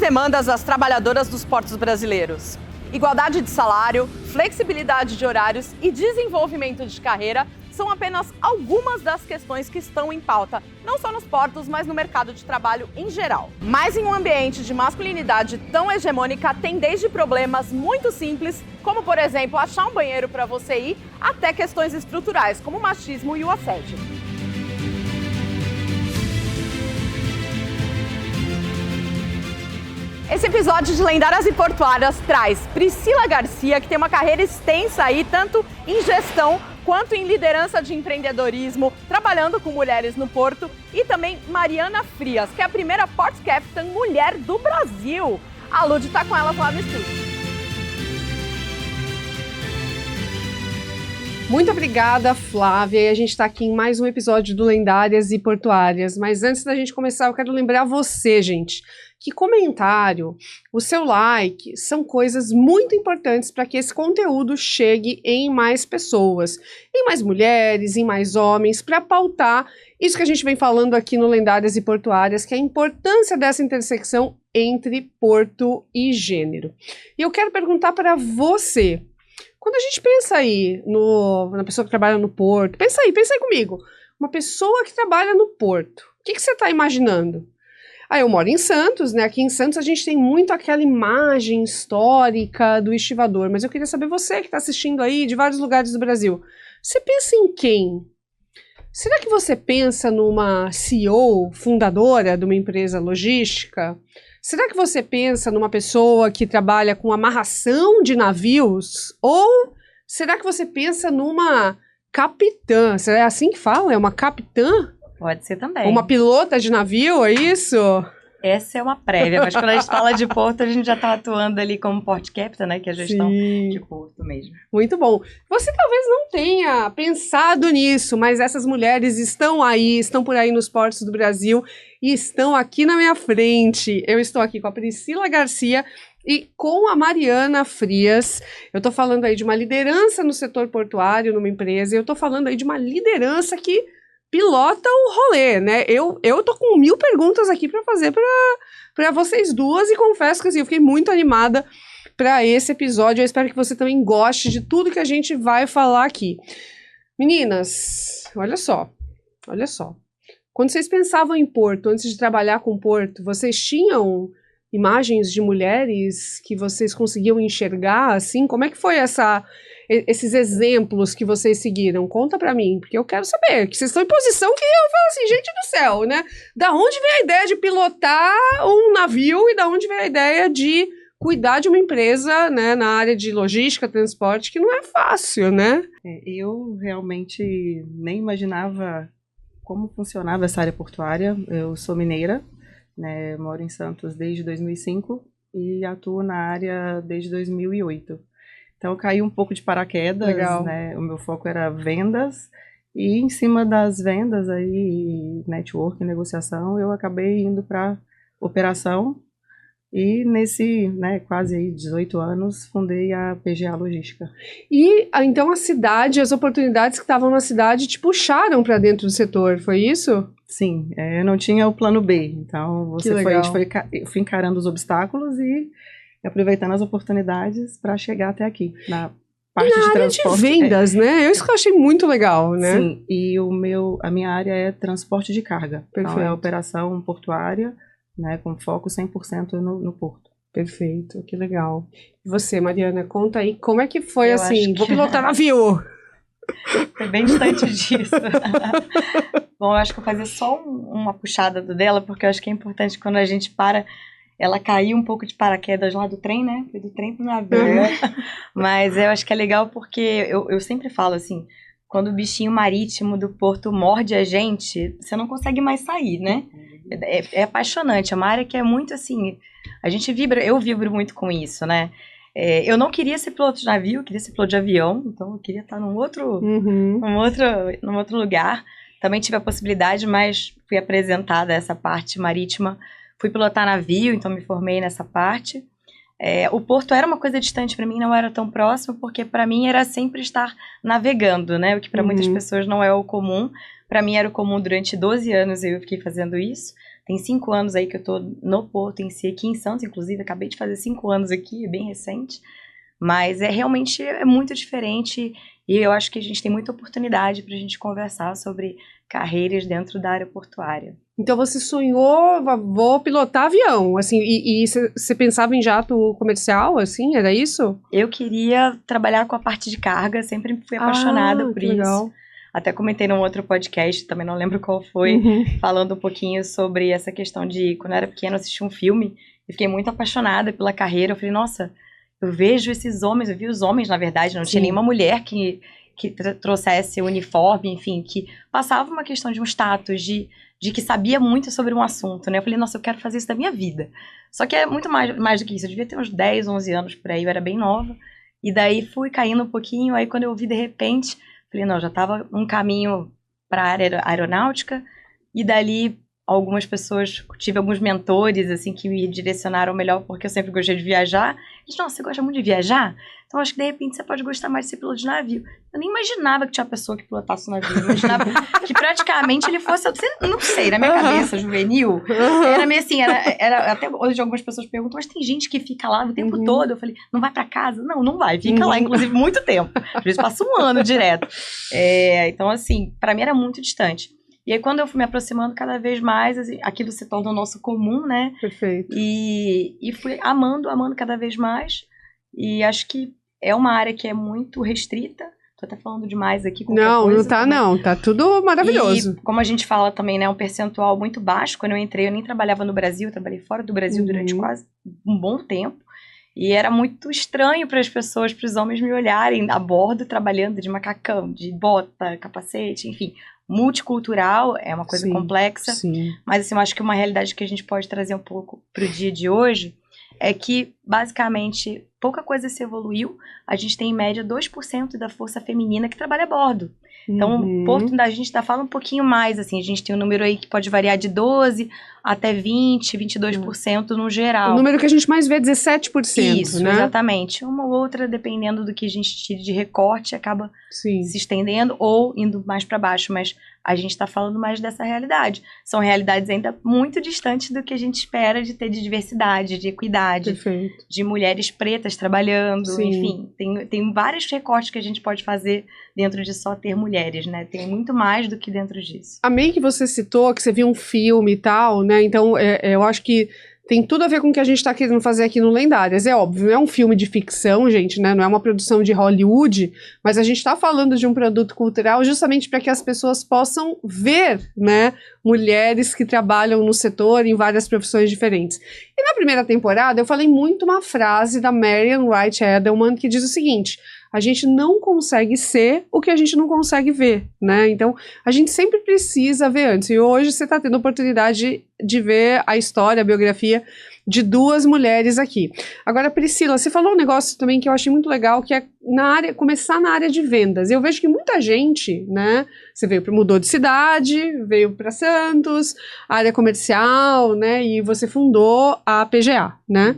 demandas as trabalhadoras dos portos brasileiros. Igualdade de salário, flexibilidade de horários e desenvolvimento de carreira são apenas algumas das questões que estão em pauta, não só nos portos, mas no mercado de trabalho em geral. Mas em um ambiente de masculinidade tão hegemônica, tem desde problemas muito simples, como por exemplo, achar um banheiro para você ir, até questões estruturais, como o machismo e o assédio. Esse episódio de Lendárias e Portuárias traz Priscila Garcia, que tem uma carreira extensa aí, tanto em gestão quanto em liderança de empreendedorismo, trabalhando com mulheres no porto, e também Mariana Frias, que é a primeira Port Captain mulher do Brasil. A Lud está com elas lá no estúdio. Muito obrigada, Flávia. E a gente está aqui em mais um episódio do Lendárias e Portuárias. Mas antes da gente começar, eu quero lembrar você, gente, que comentário, o seu like são coisas muito importantes para que esse conteúdo chegue em mais pessoas, em mais mulheres, em mais homens, para pautar isso que a gente vem falando aqui no Lendárias e Portuárias, que é a importância dessa intersecção entre porto e gênero. E eu quero perguntar para você, quando a gente pensa aí na pessoa que trabalha no porto, pensa aí comigo, uma pessoa que trabalha no porto, o que você está imaginando? Eu moro em Santos, né? Aqui em Santos a gente tem muito aquela imagem histórica do estivador, mas eu queria saber você que está assistindo aí de vários lugares do Brasil, você pensa em quem? Será que você pensa numa CEO, fundadora de uma empresa logística? Será que você pensa numa pessoa que trabalha com amarração de navios? Ou será que você pensa numa capitã? É assim que fala? É uma capitã? Pode ser também. Uma pilota de navio, é isso? Essa é uma prévia, mas quando a gente fala de porto, a gente já está atuando ali como Port Captain, né? Que é a gestão de porto mesmo. Muito bom. Você talvez não tenha pensado nisso, mas essas mulheres estão aí, estão por aí nos portos do Brasil e estão aqui na minha frente. Eu estou aqui com a Priscila Garcia e com a Mariana Frias. Eu estou falando aí de uma liderança no setor portuário, numa empresa, e eu estou falando aí de uma liderança que pilota o rolê, né? Eu tô com 1000 perguntas aqui para fazer para vocês duas e confesso que assim, eu fiquei muito animada para esse episódio. Eu espero que você também goste de tudo que a gente vai falar aqui. Meninas, olha só. Quando vocês pensavam em porto, antes de trabalhar com porto, vocês tinham imagens de mulheres que vocês conseguiam enxergar, assim? Como é que foi esses exemplos que vocês seguiram? Conta pra mim, porque eu quero saber, que vocês estão em posição que eu falo assim, gente do céu, né? Da onde veio a ideia de pilotar um navio e da onde veio a ideia de cuidar de uma empresa, né, na área de logística, transporte, que não é fácil, né? Eu realmente nem imaginava como funcionava essa área portuária. Eu sou mineira, né, moro em Santos desde 2005 e atuo na área desde 2008. Então, eu caí um pouco de paraquedas, né? O meu foco era vendas e em cima das vendas aí, network, negociação, eu acabei indo para operação e nesse, né, quase aí 18 anos, fundei a PGA Logística. E então a cidade, as oportunidades que estavam na cidade te puxaram para dentro do setor, foi isso? Sim, eu não tinha o plano B, então eu fui encarando os obstáculos e aproveitando as oportunidades para chegar até aqui, na parte de transporte. De vendas, né? Isso que eu achei muito legal, né? Sim, e a minha área é transporte de carga. Perfeito. Então é operação portuária, né, com foco 100% no porto. Perfeito, que legal. E você, Mariana, conta aí, como é que foi assim, vou pilotar navio? Foi bem distante disso. Bom, eu acho que eu vou fazer só uma puxada dela, porque eu acho que é importante quando a gente para. Ela caiu um pouco de paraquedas lá do trem, né? Foi do trem pro navio. Mas eu acho que é legal porque eu sempre falo assim, quando o bichinho marítimo do porto morde a gente, você não consegue mais sair, né? É apaixonante, é uma área que é muito assim, eu vibro muito com isso, né? Eu não queria ser piloto de navio, eu queria ser piloto de avião, então eu queria estar num outro lugar. Também tive a possibilidade, mas fui apresentada a essa parte marítima. Fui pilotar navio, então me formei nessa parte. O porto era uma coisa distante para mim, não era tão próximo, porque para mim era sempre estar navegando, né? O que para muitas pessoas não é o comum. Para mim era o comum durante 12 anos, eu fiquei fazendo isso. Tem 5 anos aí que eu tô no Porto em si, aqui em Santos, inclusive, acabei de fazer 5 anos aqui, é bem recente. Mas realmente é muito diferente e eu acho que a gente tem muita oportunidade para a gente conversar sobre carreiras dentro da área portuária. Então você sonhou, vou pilotar avião, assim, e você pensava em jato comercial, assim, era isso? Eu queria trabalhar com a parte de carga, sempre fui apaixonada por isso. Legal. Até comentei num outro podcast, também não lembro qual foi, falando um pouquinho sobre essa questão de, quando eu era pequena, eu assisti um filme e fiquei muito apaixonada pela carreira. Eu falei, nossa, eu vejo esses homens, eu vi os homens, na verdade, não tinha nenhuma mulher que trouxesse o uniforme, enfim, que passava uma questão de um status, de que sabia muito sobre um assunto, né? Eu falei, nossa, eu quero fazer isso da minha vida. Só que é muito mais do que isso. Eu devia ter uns 10, 11 anos por aí, eu era bem nova. E daí fui caindo um pouquinho, aí quando eu vi de repente, falei, não, já estava um caminho para a área aeronáutica, e dali algumas pessoas, tive alguns mentores, assim, que me direcionaram melhor, porque eu sempre gostei de viajar. E, nossa, você gosta muito de viajar? Então, acho que, de repente, você pode gostar mais de ser piloto de navio. Eu nem imaginava que tinha pessoa que pilotasse um navio. Eu imaginava que, praticamente, ele fosse... Não sei, na minha cabeça juvenil, era meio assim, era até hoje algumas pessoas perguntam, mas tem gente que fica lá o tempo todo. Eu falei, não vai pra casa? Não, não vai. Fica lá, inclusive, muito tempo. Às vezes passa um ano direto. Então, assim, pra mim era muito distante. E aí, quando eu fui me aproximando cada vez mais, assim, aquilo se torna o nosso comum, né? Perfeito. E fui amando cada vez mais. E acho que é uma área que é muito restrita. Tô até falando demais aqui. Não tá não. Tá tudo maravilhoso. E como a gente fala também, né? Um percentual muito baixo. Quando eu entrei, eu nem trabalhava no Brasil. Eu trabalhei fora do Brasil durante quase um bom tempo. E era muito estranho para as pessoas, para os homens me olharem a bordo, trabalhando de macacão, de bota, capacete, enfim. Multicultural, é uma coisa complexa, mas assim, eu acho que uma realidade que a gente pode trazer um pouco para o dia de hoje é que, basicamente, pouca coisa se evoluiu. A gente tem, em média, 2% da força feminina que trabalha a bordo. Então, o Porto da gente fala um pouquinho mais, assim, a gente tem um número aí que pode variar de 12% até 20%, 22% no geral. O número que a gente mais vê é 17%, isso, né? Exatamente. Uma ou outra, dependendo do que a gente tire de recorte, acaba se estendendo ou indo mais para baixo, mas a gente está falando mais dessa realidade. São realidades ainda muito distantes do que a gente espera de ter de diversidade, de equidade, de mulheres pretas trabalhando, enfim. Tem vários recortes que a gente pode fazer dentro de só ter mulheres, né? Tem muito mais do que dentro disso. Amei que você citou, que você viu um filme e tal, né? Então, eu acho que tem tudo a ver com o que a gente tá querendo fazer aqui no Lendárias. É óbvio, é um filme de ficção, gente, né? Não é uma produção de Hollywood, mas a gente tá falando de um produto cultural justamente para que as pessoas possam ver, né? Mulheres que trabalham no setor em várias profissões diferentes. E na primeira temporada eu falei muito uma frase da Marian Wright Edelman que diz o seguinte: a gente não consegue ser o que a gente não consegue ver, né? Então, a gente sempre precisa ver antes. E hoje você está tendo a oportunidade de ver a história, a biografia de 2 mulheres aqui. Agora, Priscila, você falou um negócio também que eu achei muito legal, que é começar na área de vendas. Eu vejo que muita gente, né? Você mudou de cidade, veio para Santos, área comercial, né? E você fundou a PGA, né?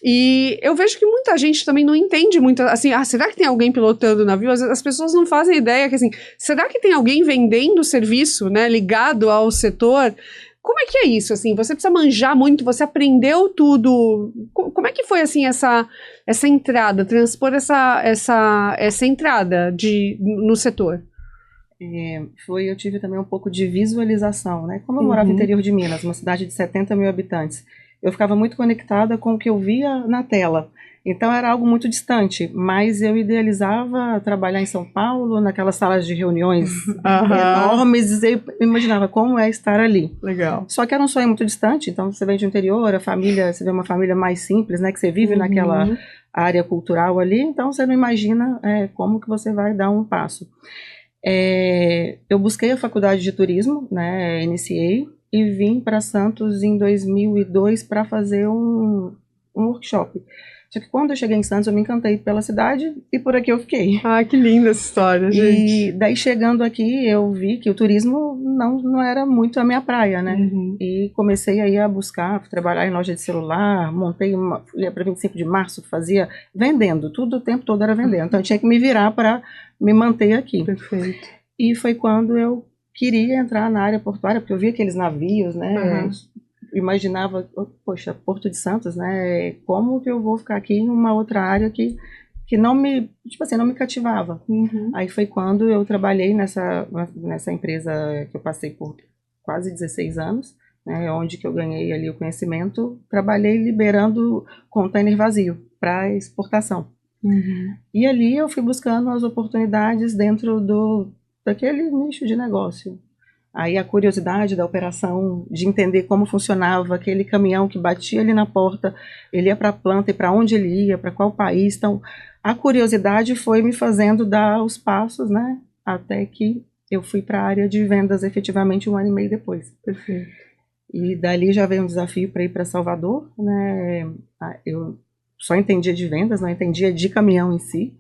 E eu vejo que muita gente também não entende muito, assim, será que tem alguém pilotando o navio? As pessoas não fazem ideia que, assim, será que tem alguém vendendo serviço, né, ligado ao setor? Como é que é isso, assim? Você precisa manjar muito, você aprendeu tudo. Como é que foi, assim, essa entrada, transpor essa entrada no setor? Eu tive também um pouco de visualização, né? Como eu morava no interior de Minas, uma cidade de 70 mil habitantes, eu ficava muito conectada com o que eu via na tela. Então era algo muito distante, mas eu idealizava trabalhar em São Paulo, naquelas salas de reuniões enormes, e eu imaginava como é estar ali. Legal. Só que era um sonho muito distante, então você vem de um interior, você vê uma família mais simples, né, que você vive naquela área cultural ali, então você não imagina como que você vai dar um passo. Eu busquei a faculdade de turismo, né, iniciei, e vim para Santos em 2002 para fazer um workshop. Só que quando eu cheguei em Santos, eu me encantei pela cidade e por aqui eu fiquei. Ah, que linda essa história, gente. E daí chegando aqui, eu vi que o turismo não era muito a minha praia, né? E comecei aí a buscar, trabalhar em loja de celular, montei para 25 de março, fazia vendendo, tudo o tempo todo era vendendo. Então eu tinha que me virar para me manter aqui. Perfeito. E foi quando eu queria entrar na área portuária, porque eu via aqueles navios, né? Imaginava, poxa, Porto de Santos, né? Como que eu vou ficar aqui em uma outra área que não me, tipo assim, não me cativava. Aí foi quando eu trabalhei nessa empresa que eu passei por quase 16 anos, né? Onde que eu ganhei ali o conhecimento, trabalhei liberando container vazio para exportação. E ali eu fui buscando as oportunidades dentro daquele nicho de negócio. Aí a curiosidade da operação, de entender como funcionava aquele caminhão que batia ali na porta, ele ia para a planta e para onde ele ia, para qual país. Então, a curiosidade foi me fazendo dar os passos, né? Até que eu fui para a área de vendas efetivamente 1 ano e meio depois. Perfeito. E dali já veio um desafio para ir para Salvador, né? Eu só entendia de vendas, não entendia de caminhão em si,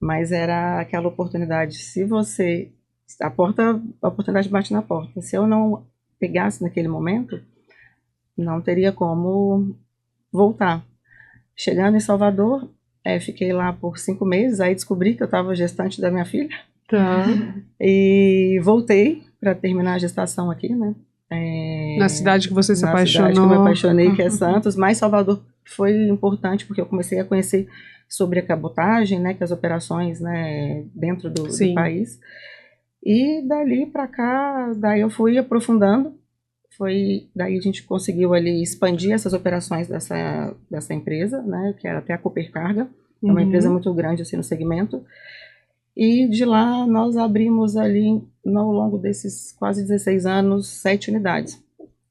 mas era aquela oportunidade. Se você a oportunidade bate na porta. Se eu não pegasse naquele momento, não teria como voltar. Chegando em Salvador, fiquei lá por 5 meses, aí descobri que eu estava gestante da minha filha. E voltei para terminar a gestação aqui, né? Na cidade que você se apaixonou. Na cidade que eu me apaixonei, que é Santos, mas Salvador foi importante porque eu comecei a conhecer sobre a cabotagem, né, que as operações, né, dentro do país. E dali para cá, daí eu fui aprofundando, daí a gente conseguiu ali expandir essas operações dessa empresa, né, que era até a Coopercarga, é uma empresa muito grande assim no segmento. E de lá nós abrimos ali, ao longo desses quase 16 anos, 7 unidades.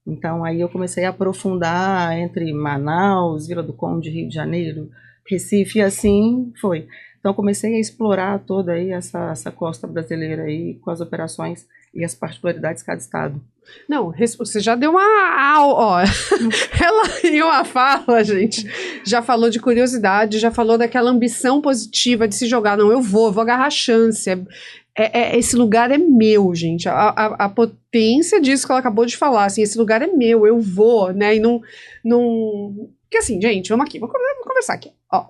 Então aí eu comecei a aprofundar entre Manaus, Vila do Conde, Rio de Janeiro, Recife, e assim foi. Então comecei a explorar toda aí essa costa brasileira aí, com as operações e as particularidades de cada estado. Não, você já deu ela em uma fala, gente, já falou de curiosidade, já falou daquela ambição positiva de se jogar, não, eu vou agarrar a chance, esse lugar é meu, gente, a potência disso que ela acabou de falar, assim, esse lugar é meu, eu vou, né, e não, porque assim, gente, vamos conversar aqui, ó.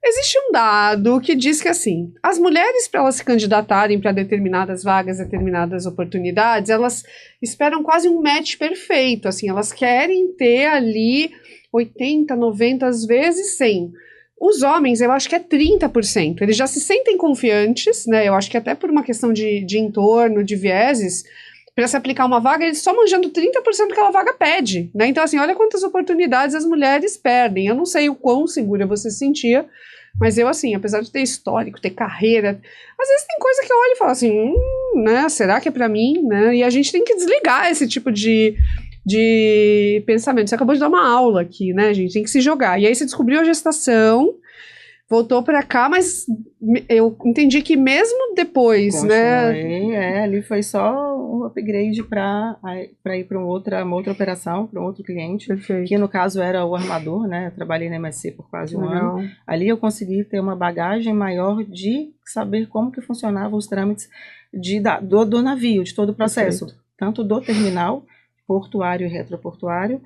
Existe um dado que diz que, assim, as mulheres, para elas se candidatarem para determinadas vagas, determinadas oportunidades, elas esperam quase um match perfeito, assim, elas querem ter ali 80, 90, às vezes 100. Os homens, eu acho que é 30%, eles já se sentem confiantes, né, eu acho que até por uma questão de entorno, de vieses, para se aplicar uma vaga, eles só manjando 30% que aquela vaga pede, né, então, assim, olha quantas oportunidades as mulheres perdem. Eu não sei o quão segura você se sentia, mas eu, assim, apesar de ter histórico, ter carreira, às vezes tem coisa que eu olho e falo assim, né, será que é pra mim, né, e a gente tem que desligar esse tipo de pensamento. Você acabou de dar uma aula aqui, né, gente, tem que se jogar. E aí você descobriu a gestação, voltou pra cá, mas eu entendi que mesmo depois, né? Ali foi só um upgrade para ir para uma outra operação, para um outro cliente, Perfeito. Que no caso era o armador, né? Eu trabalhei na MSC por quase um ano. Ali eu consegui ter uma bagagem maior de saber como que funcionavam os trâmites do navio, de todo o processo, Perfeito. Tanto do terminal, portuário e retroportuário,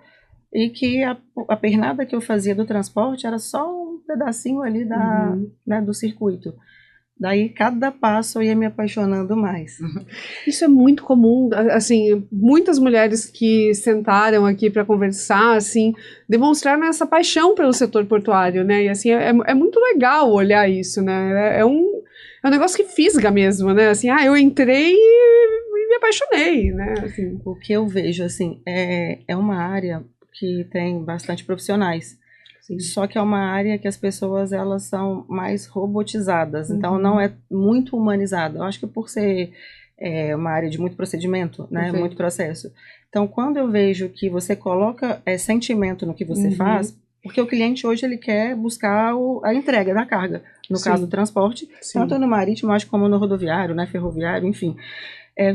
e que a pernada que eu fazia do transporte era só um pedacinho ali né, do circuito. Daí, cada passo eu ia me apaixonando mais. Isso é muito comum, assim, muitas mulheres que sentaram aqui para conversar, assim, demonstraram essa paixão pelo setor portuário, né, e assim, é muito legal olhar isso, né, é um negócio que fisga mesmo, né, assim, eu entrei e me apaixonei, né, assim. O que eu vejo, assim, é uma área que tem bastante profissionais. Sim. Só que é uma área que as pessoas elas são mais robotizadas, então não é muito humanizada. Eu acho que por ser uma área de muito procedimento, né, Perfeito. Muito processo. Então, quando eu vejo que você coloca sentimento no que você faz, porque o cliente hoje ele quer buscar a entrega da carga, no caso do transporte, tanto no marítimo, acho como no rodoviário, né, ferroviário, enfim.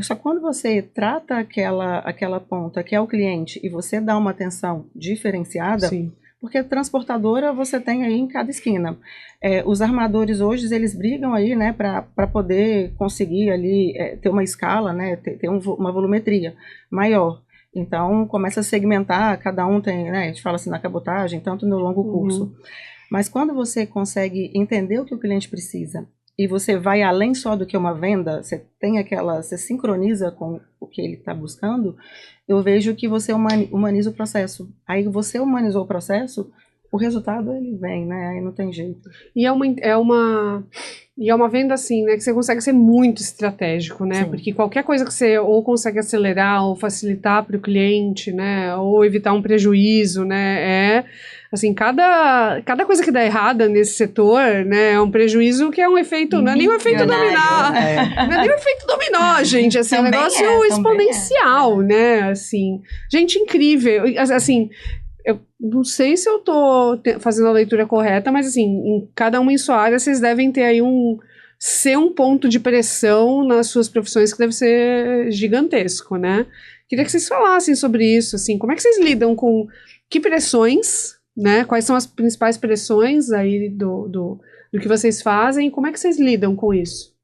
Só quando você trata aquela ponta que é o cliente e você dá uma atenção diferenciada, Sim. porque transportadora você tem aí em cada esquina. Os armadores hoje, eles brigam aí, né, para poder conseguir ali ter uma escala, né, ter uma volumetria maior. Então, começa a segmentar, cada um tem, né, a gente fala assim na cabotagem, tanto no longo curso. Mas quando você consegue entender o que o cliente precisa e você vai além só do que uma venda, você tem você sincroniza com o que ele está buscando, eu vejo que você humaniza o processo. Aí você humanizou o processo, o resultado ele vem, né? Aí não tem jeito. E é uma venda assim, né, que você consegue ser muito estratégico, né? Sim. Porque qualquer coisa que você ou consegue acelerar ou facilitar para o cliente, né, ou evitar um prejuízo, né, assim, cada coisa que dá errada nesse setor, né, é um prejuízo que é um efeito, não é nem um efeito dominó, não é nem um efeito dominó, gente, assim, é um negócio exponencial, né, assim, gente, incrível, assim, eu não sei se eu tô fazendo a leitura correta, mas assim, cada uma em sua área, vocês devem ter aí ser um ponto de pressão nas suas profissões que deve ser gigantesco, né? Queria que vocês falassem sobre isso, assim, como é que vocês lidam com que pressões, né? Quais são as principais pressões aí do que vocês fazem e como é que vocês lidam com isso?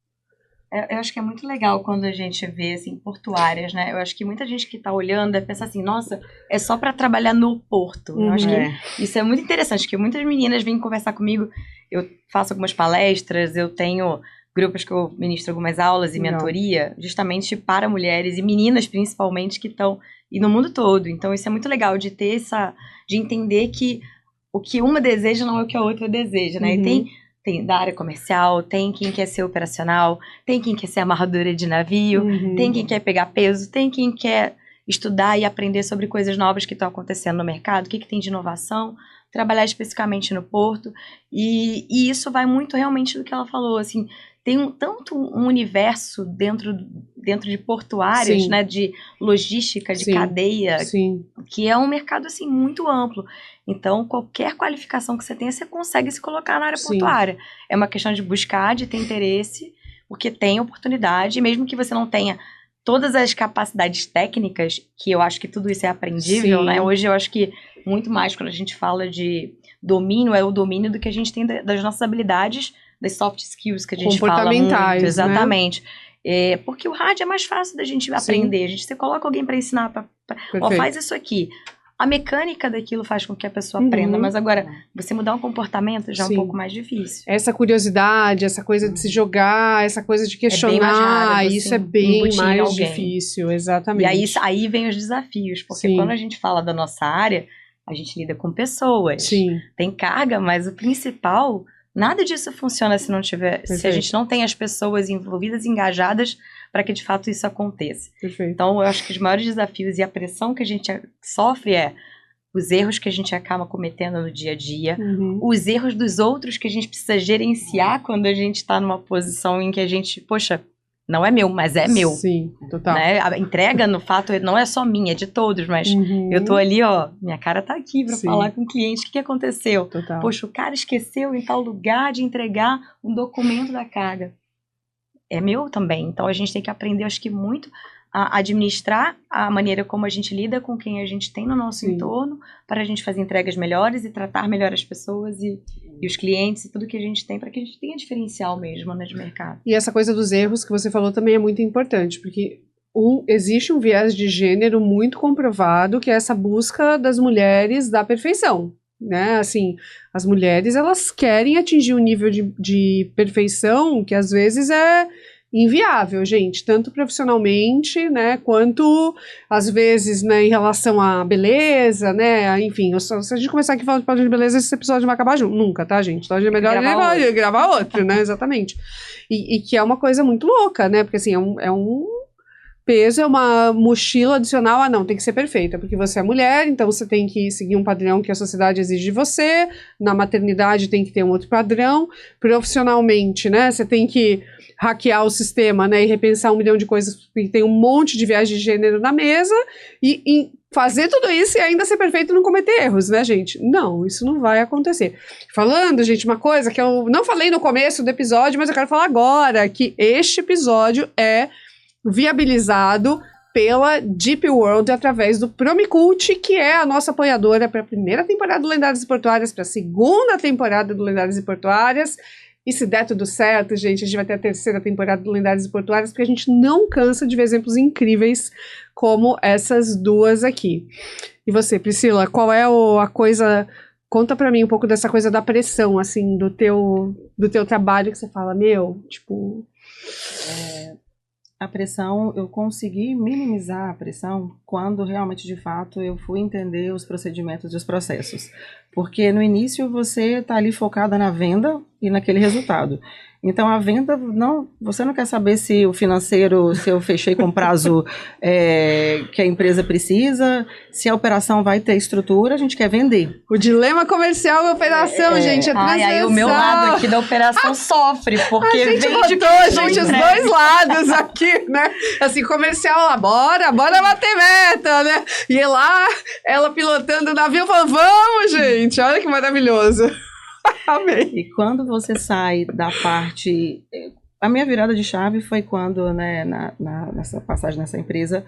Eu acho que é muito legal quando a gente vê, assim, portuárias, né? Eu acho que muita gente que tá olhando deve pensar assim, nossa, é só para trabalhar no porto. Eu acho que isso é muito interessante, porque muitas meninas vêm conversar comigo, eu faço algumas palestras, eu tenho grupos que eu ministro algumas aulas e mentoria, justamente para mulheres e meninas, principalmente, que estão e no mundo todo. Então, isso é muito legal de ter de entender que o que uma deseja não é o que a outra deseja, né? E tem da área comercial, tem quem quer ser operacional, tem quem quer ser amarradora de navio, tem quem quer pegar peso, tem quem quer estudar e aprender sobre coisas novas que estão acontecendo no mercado, o que tem de inovação, trabalhar especificamente no porto, e isso vai muito realmente do que ela falou, assim, tem tanto um universo dentro de portuárias, né, de logística, de cadeia, que é um mercado, assim, muito amplo. Então, qualquer qualificação que você tenha, você consegue se colocar na área portuária. É uma questão de buscar, de ter interesse, porque tem oportunidade, mesmo que você não tenha todas as capacidades técnicas, que eu acho que tudo isso é aprendível, né? Hoje eu acho que muito mais quando a gente fala de domínio, é o domínio do que a gente tem das nossas habilidades, das soft skills que a gente fala muito. Exatamente. Né? Porque o hard é mais fácil da gente aprender. Você coloca alguém para ensinar, faz isso aqui. A mecânica daquilo faz com que a pessoa aprenda, mas agora, você mudar um comportamento já é um pouco mais difícil. Essa curiosidade, essa coisa de se jogar, essa coisa de questionar, isso é bem mais difícil, exatamente. E aí vem os desafios, porque quando a gente fala da nossa área, a gente lida com pessoas, tem carga, mas o principal, nada disso funciona se não tiver, se a gente não tem as pessoas envolvidas, engajadas, para que de fato isso aconteça. Então, eu acho que os maiores desafios e a pressão que a gente sofre é os erros que a gente acaba cometendo no dia a dia, os erros dos outros que a gente precisa gerenciar quando a gente está numa posição em que a gente, poxa, não é meu, mas é meu. Sim, total. Né? A entrega, no fato, não é só minha, é de todos, mas eu tô ali, ó, minha cara tá aqui para falar com o cliente, o que aconteceu? Total. Poxa, o cara esqueceu em tal lugar de entregar um documento da carga. É meu também, então a gente tem que aprender, acho que muito, a administrar a maneira como a gente lida com quem a gente tem no nosso entorno, para a gente fazer entregas melhores e tratar melhor as pessoas e os clientes e tudo que a gente tem, para que a gente tenha diferencial mesmo, né, de mercado. E essa coisa dos erros que você falou também é muito importante, porque existe um viés de gênero muito comprovado, que é essa busca das mulheres da perfeição. Né, assim, as mulheres, elas querem atingir um nível de perfeição que às vezes é inviável, gente, tanto profissionalmente, né, quanto às vezes, né, em relação à beleza, né, enfim, se a gente começar aqui falando de beleza, esse episódio não vai acabar nunca, tá, gente? Então é melhor gravar outro, né, exatamente. E que é uma coisa muito louca, né, porque assim, é um peso, é uma mochila adicional, não, tem que ser perfeita, porque você é mulher, então você tem que seguir um padrão que a sociedade exige de você, na maternidade tem que ter um outro padrão, profissionalmente, né, você tem que hackear o sistema, né, e repensar 1 milhão de coisas, porque tem um monte de viés de gênero na mesa, e fazer tudo isso e ainda ser perfeito e não cometer erros, né, gente? Não, isso não vai acontecer. Falando, gente, uma coisa que eu não falei no começo do episódio, mas eu quero falar agora, que este episódio é viabilizado pela Deep World através do Promicult, que é a nossa apoiadora para a primeira temporada do Lendárias e Portuárias, para a segunda temporada do Lendárias e Portuárias. E se der tudo certo, gente, a gente vai ter a terceira temporada do Lendárias e Portuárias, porque a gente não cansa de ver exemplos incríveis como essas duas aqui. E você, Priscila, qual é a coisa Conta pra mim um pouco dessa coisa da pressão, assim, do teu trabalho, que você fala, tipo... A pressão, eu consegui minimizar a pressão quando realmente, de fato, eu fui entender os procedimentos e os processos. Porque no início você está ali focada na venda e naquele resultado. Então a venda, você não quer saber se o financeiro, se eu fechei com prazo que a empresa precisa, se a operação vai ter estrutura, a gente quer vender. O dilema comercial e operação, gente, é transversal. Aí o meu lado aqui da operação sofre, porque a gente vende botou, os dois lados aqui, né? Assim, comercial lá, bora bater meta, né? E lá, ela pilotando o navio, falando, vamos, gente, olha que maravilhoso. Amei. E quando você sai da parte... A minha virada de chave foi quando, né, nessa passagem nessa empresa,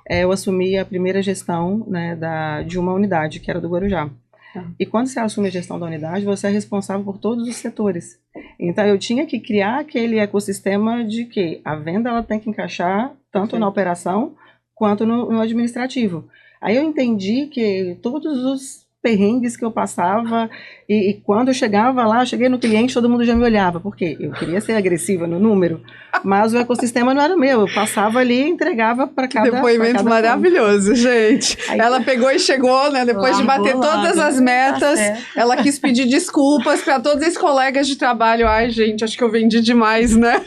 eu assumi a primeira gestão, né, de uma unidade, que era do Guarujá. E quando você assume a gestão da unidade, você é responsável por todos os setores. Então, eu tinha que criar aquele ecossistema de que a venda ela tem que encaixar tanto na operação quanto no administrativo. Aí eu entendi que todos os perrengues que eu passava, e quando eu chegava lá, eu cheguei no cliente, todo mundo já me olhava, porque eu queria ser agressiva no número, mas o ecossistema não era meu, eu passava ali e entregava para cada... Depoimento maravilhoso, gente. Aí, ela pegou e chegou, né, depois de bater todas as metas, ela quis pedir desculpas para todos os colegas de trabalho. Ai, gente, acho que eu vendi demais, né?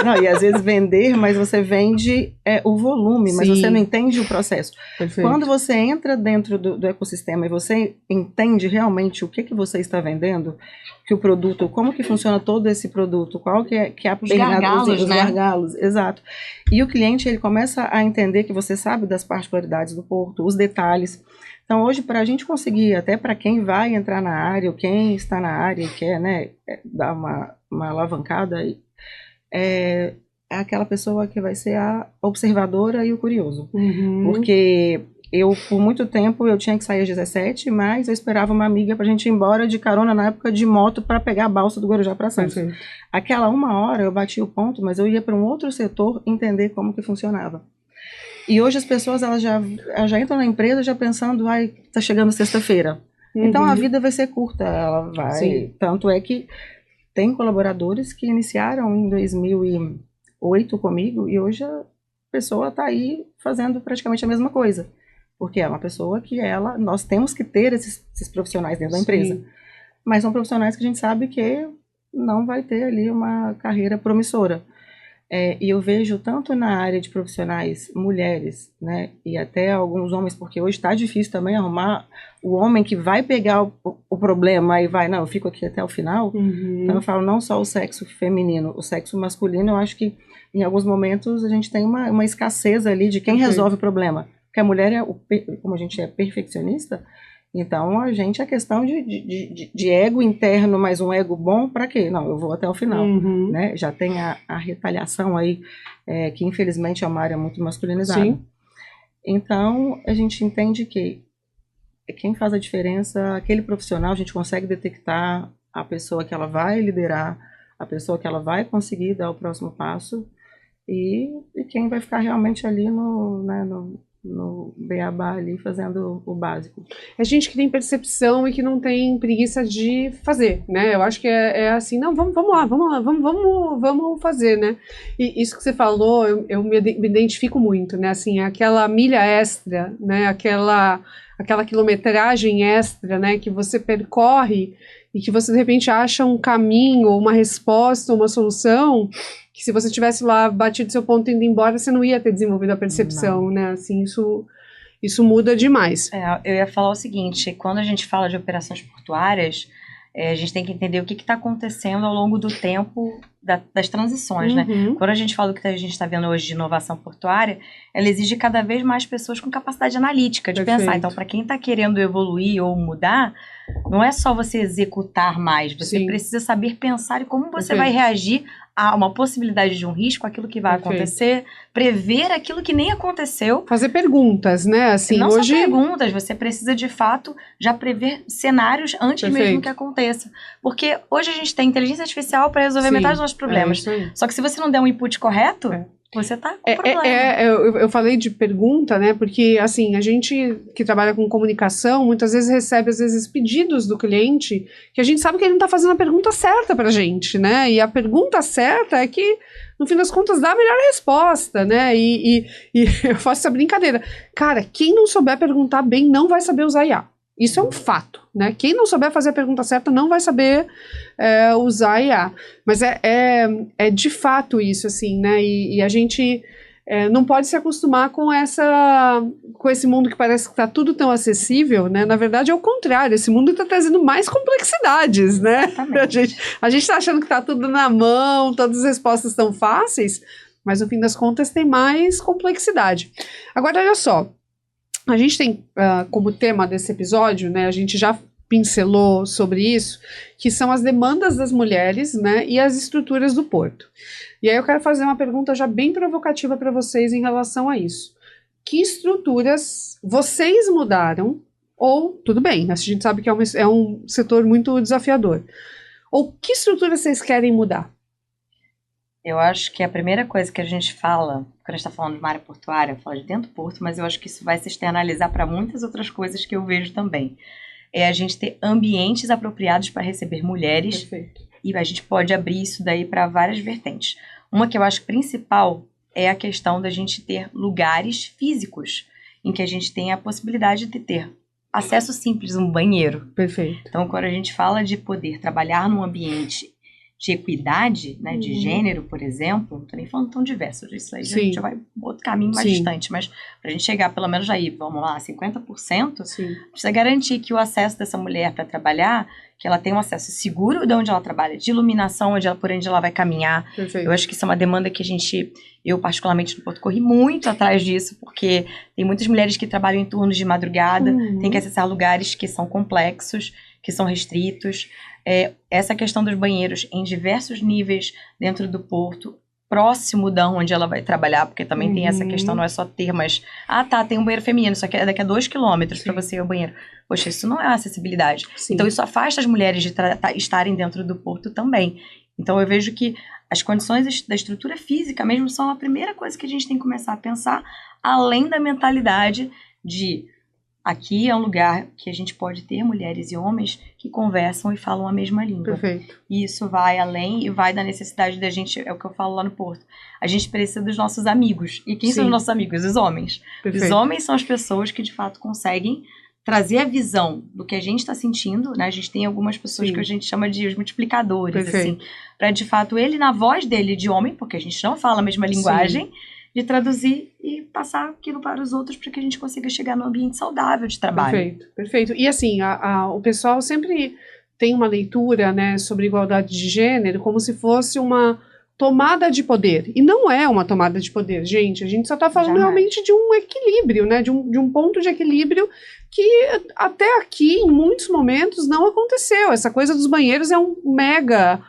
Não, e às vezes vender, mas você vende o volume, mas você não entende o processo. Perfeito. Quando você entra dentro do ecossistema e você entende realmente o que você está vendendo, que o produto, como que funciona todo esse produto, qual que é a pegada, os gargalos, exato. E o cliente, ele começa a entender que você sabe das particularidades do porto, os detalhes. Então, hoje, para a gente conseguir, até para quem vai entrar na área, ou quem está na área e quer, né, dar uma alavancada, é aquela pessoa que vai ser a observadora e o curioso. Porque por muito tempo, eu tinha que sair às 17, mas eu esperava uma amiga pra gente ir embora de carona na época de moto para pegar a balsa do Guarujá para Santos. Aquela 1 hora eu bati o ponto, mas eu ia para um outro setor entender como que funcionava. E hoje as pessoas elas já entram na empresa já pensando, tá chegando sexta-feira. Então a vida vai ser curta, ela vai. Sim. Tanto é que tem colaboradores que iniciaram em 2008 comigo e hoje a pessoa está aí fazendo praticamente a mesma coisa. Porque é uma pessoa que nós temos que ter esses profissionais dentro da empresa. Mas são profissionais que a gente sabe que não vai ter ali uma carreira promissora. E eu vejo tanto na área de profissionais mulheres, né, e até alguns homens, porque hoje está difícil também arrumar o homem que vai pegar o problema e vai, eu fico aqui até o final. Então eu falo não só o sexo feminino, o sexo masculino, eu acho que em alguns momentos a gente tem uma escassez ali de quem resolve o problema. Porque a mulher, como a gente é perfeccionista, então a gente é questão de ego interno, mas um ego bom para quê? Não, eu vou até o final. Né? Já tem a retaliação aí, que infelizmente é uma área muito masculinizada. Sim. Então a gente entende que quem faz a diferença, aquele profissional, a gente consegue detectar a pessoa que ela vai liderar, a pessoa que ela vai conseguir dar o próximo passo e quem vai ficar realmente ali no beabá ali, fazendo o básico. É gente que tem percepção e que não tem preguiça de fazer, né? Eu acho que é assim, não, vamos lá, vamos fazer, né? E isso que você falou, eu me identifico muito, né? Assim, aquela milha extra, né? Aquela quilometragem extra, né? Que você percorre e que você, de repente, acha um caminho, uma resposta, uma solução que se você tivesse lá batido seu ponto indo embora, você não ia ter desenvolvido a percepção, né? Assim, isso muda demais. Eu ia falar o seguinte, quando a gente fala de operações portuárias, a gente tem que entender o que está acontecendo ao longo do tempo das transições, né? Quando a gente fala do que a gente está vendo hoje de inovação portuária, ela exige cada vez mais pessoas com capacidade analítica de pensar. Então, para quem está querendo evoluir ou mudar, não é só você executar mais, você precisa saber pensar e como você vai reagir a uma possibilidade de um risco, aquilo que vai acontecer, prever aquilo que nem aconteceu. Fazer perguntas, né? Assim, não só perguntas, você precisa de fato já prever cenários antes mesmo que aconteça. Porque hoje a gente tem inteligência artificial para resolver metade dos nossos problemas. Só que se você não der um input correto, você tá com problema. Eu falei de pergunta, né? Porque, assim, a gente que trabalha com comunicação, muitas vezes recebe, às vezes, pedidos do cliente que a gente sabe que ele não tá fazendo a pergunta certa pra gente, né? E a pergunta certa é que, no fim das contas, dá a melhor resposta, né? E eu faço essa brincadeira. Cara, quem não souber perguntar bem não vai saber usar IA. Isso é um fato, né? Quem não souber fazer a pergunta certa não vai saber usar IA. Mas é de fato isso, assim, né? E a gente não pode se acostumar com esse mundo que parece que está tudo tão acessível, né? Na verdade, é o contrário. Esse mundo está trazendo mais complexidades, né? A gente está achando que está tudo na mão, todas as respostas estão fáceis, mas no fim das contas tem mais complexidade. Agora, olha só. A gente tem como tema desse episódio, né, a gente já pincelou sobre isso, que são as demandas das mulheres, né, e as estruturas do porto. E aí eu quero fazer uma pergunta já bem provocativa para vocês em relação a isso. Que estruturas vocês mudaram, ou, tudo bem, a gente sabe que é um setor muito desafiador, ou que estruturas vocês querem mudar? Eu acho que a primeira coisa que a gente fala, quando a gente está falando de uma área portuária, fala de dentro do porto, mas eu acho que isso vai se externalizar para muitas outras coisas que eu vejo também. É a gente ter ambientes apropriados para receber mulheres. Perfeito. E a gente pode abrir isso daí para várias vertentes. Uma que eu acho principal é a questão da gente ter lugares físicos em que a gente tenha a possibilidade de ter acesso simples, um banheiro. Perfeito. Então, quando a gente fala de poder trabalhar num ambiente de equidade, né, de gênero, por exemplo, não estou nem falando tão diverso, isso aí a gente já vai outro caminho mais distante, mas para a gente chegar pelo menos aí, vamos lá, 50%, precisa garantir que o acesso dessa mulher para trabalhar, que ela tenha um acesso seguro de onde ela trabalha, de iluminação, por onde ela vai caminhar. Perfeito. Eu acho que isso é uma demanda que eu particularmente no Porto corri muito atrás disso, porque tem muitas mulheres que trabalham em turnos de madrugada, tem que acessar lugares que são complexos, que são restritos. Essa questão dos banheiros em diversos níveis dentro do porto, próximo da onde ela vai trabalhar, porque também tem essa questão, não é só ter, mas tem um banheiro feminino, só que é daqui a 2 quilômetros para você ir ao banheiro. Poxa, isso não é acessibilidade. Sim. Então isso afasta as mulheres de estarem dentro do porto também. Então eu vejo que as condições da estrutura física mesmo são a primeira coisa que a gente tem que começar a pensar, além da mentalidade de aqui é um lugar que a gente pode ter mulheres e homens que conversam e falam a mesma língua. Perfeito. E isso vai além e vai da necessidade da gente, é o que eu falo lá no Porto, a gente precisa dos nossos amigos. E quem são os nossos amigos? Os homens. Perfeito. Os homens são as pessoas que de fato conseguem trazer a visão do que a gente está sentindo, né? A gente tem algumas pessoas que a gente chama de os multiplicadores, assim, para de fato ele, na voz dele de homem, porque a gente não fala a mesma linguagem, de traduzir e passar aquilo para os outros para que a gente consiga chegar num ambiente saudável de trabalho. Perfeito. E assim, o pessoal sempre tem uma leitura, né, sobre igualdade de gênero como se fosse uma tomada de poder. E não é uma tomada de poder, gente. A gente só está falando realmente de um equilíbrio, né, de um ponto de equilíbrio que até aqui, em muitos momentos, não aconteceu. Essa coisa dos banheiros é um mega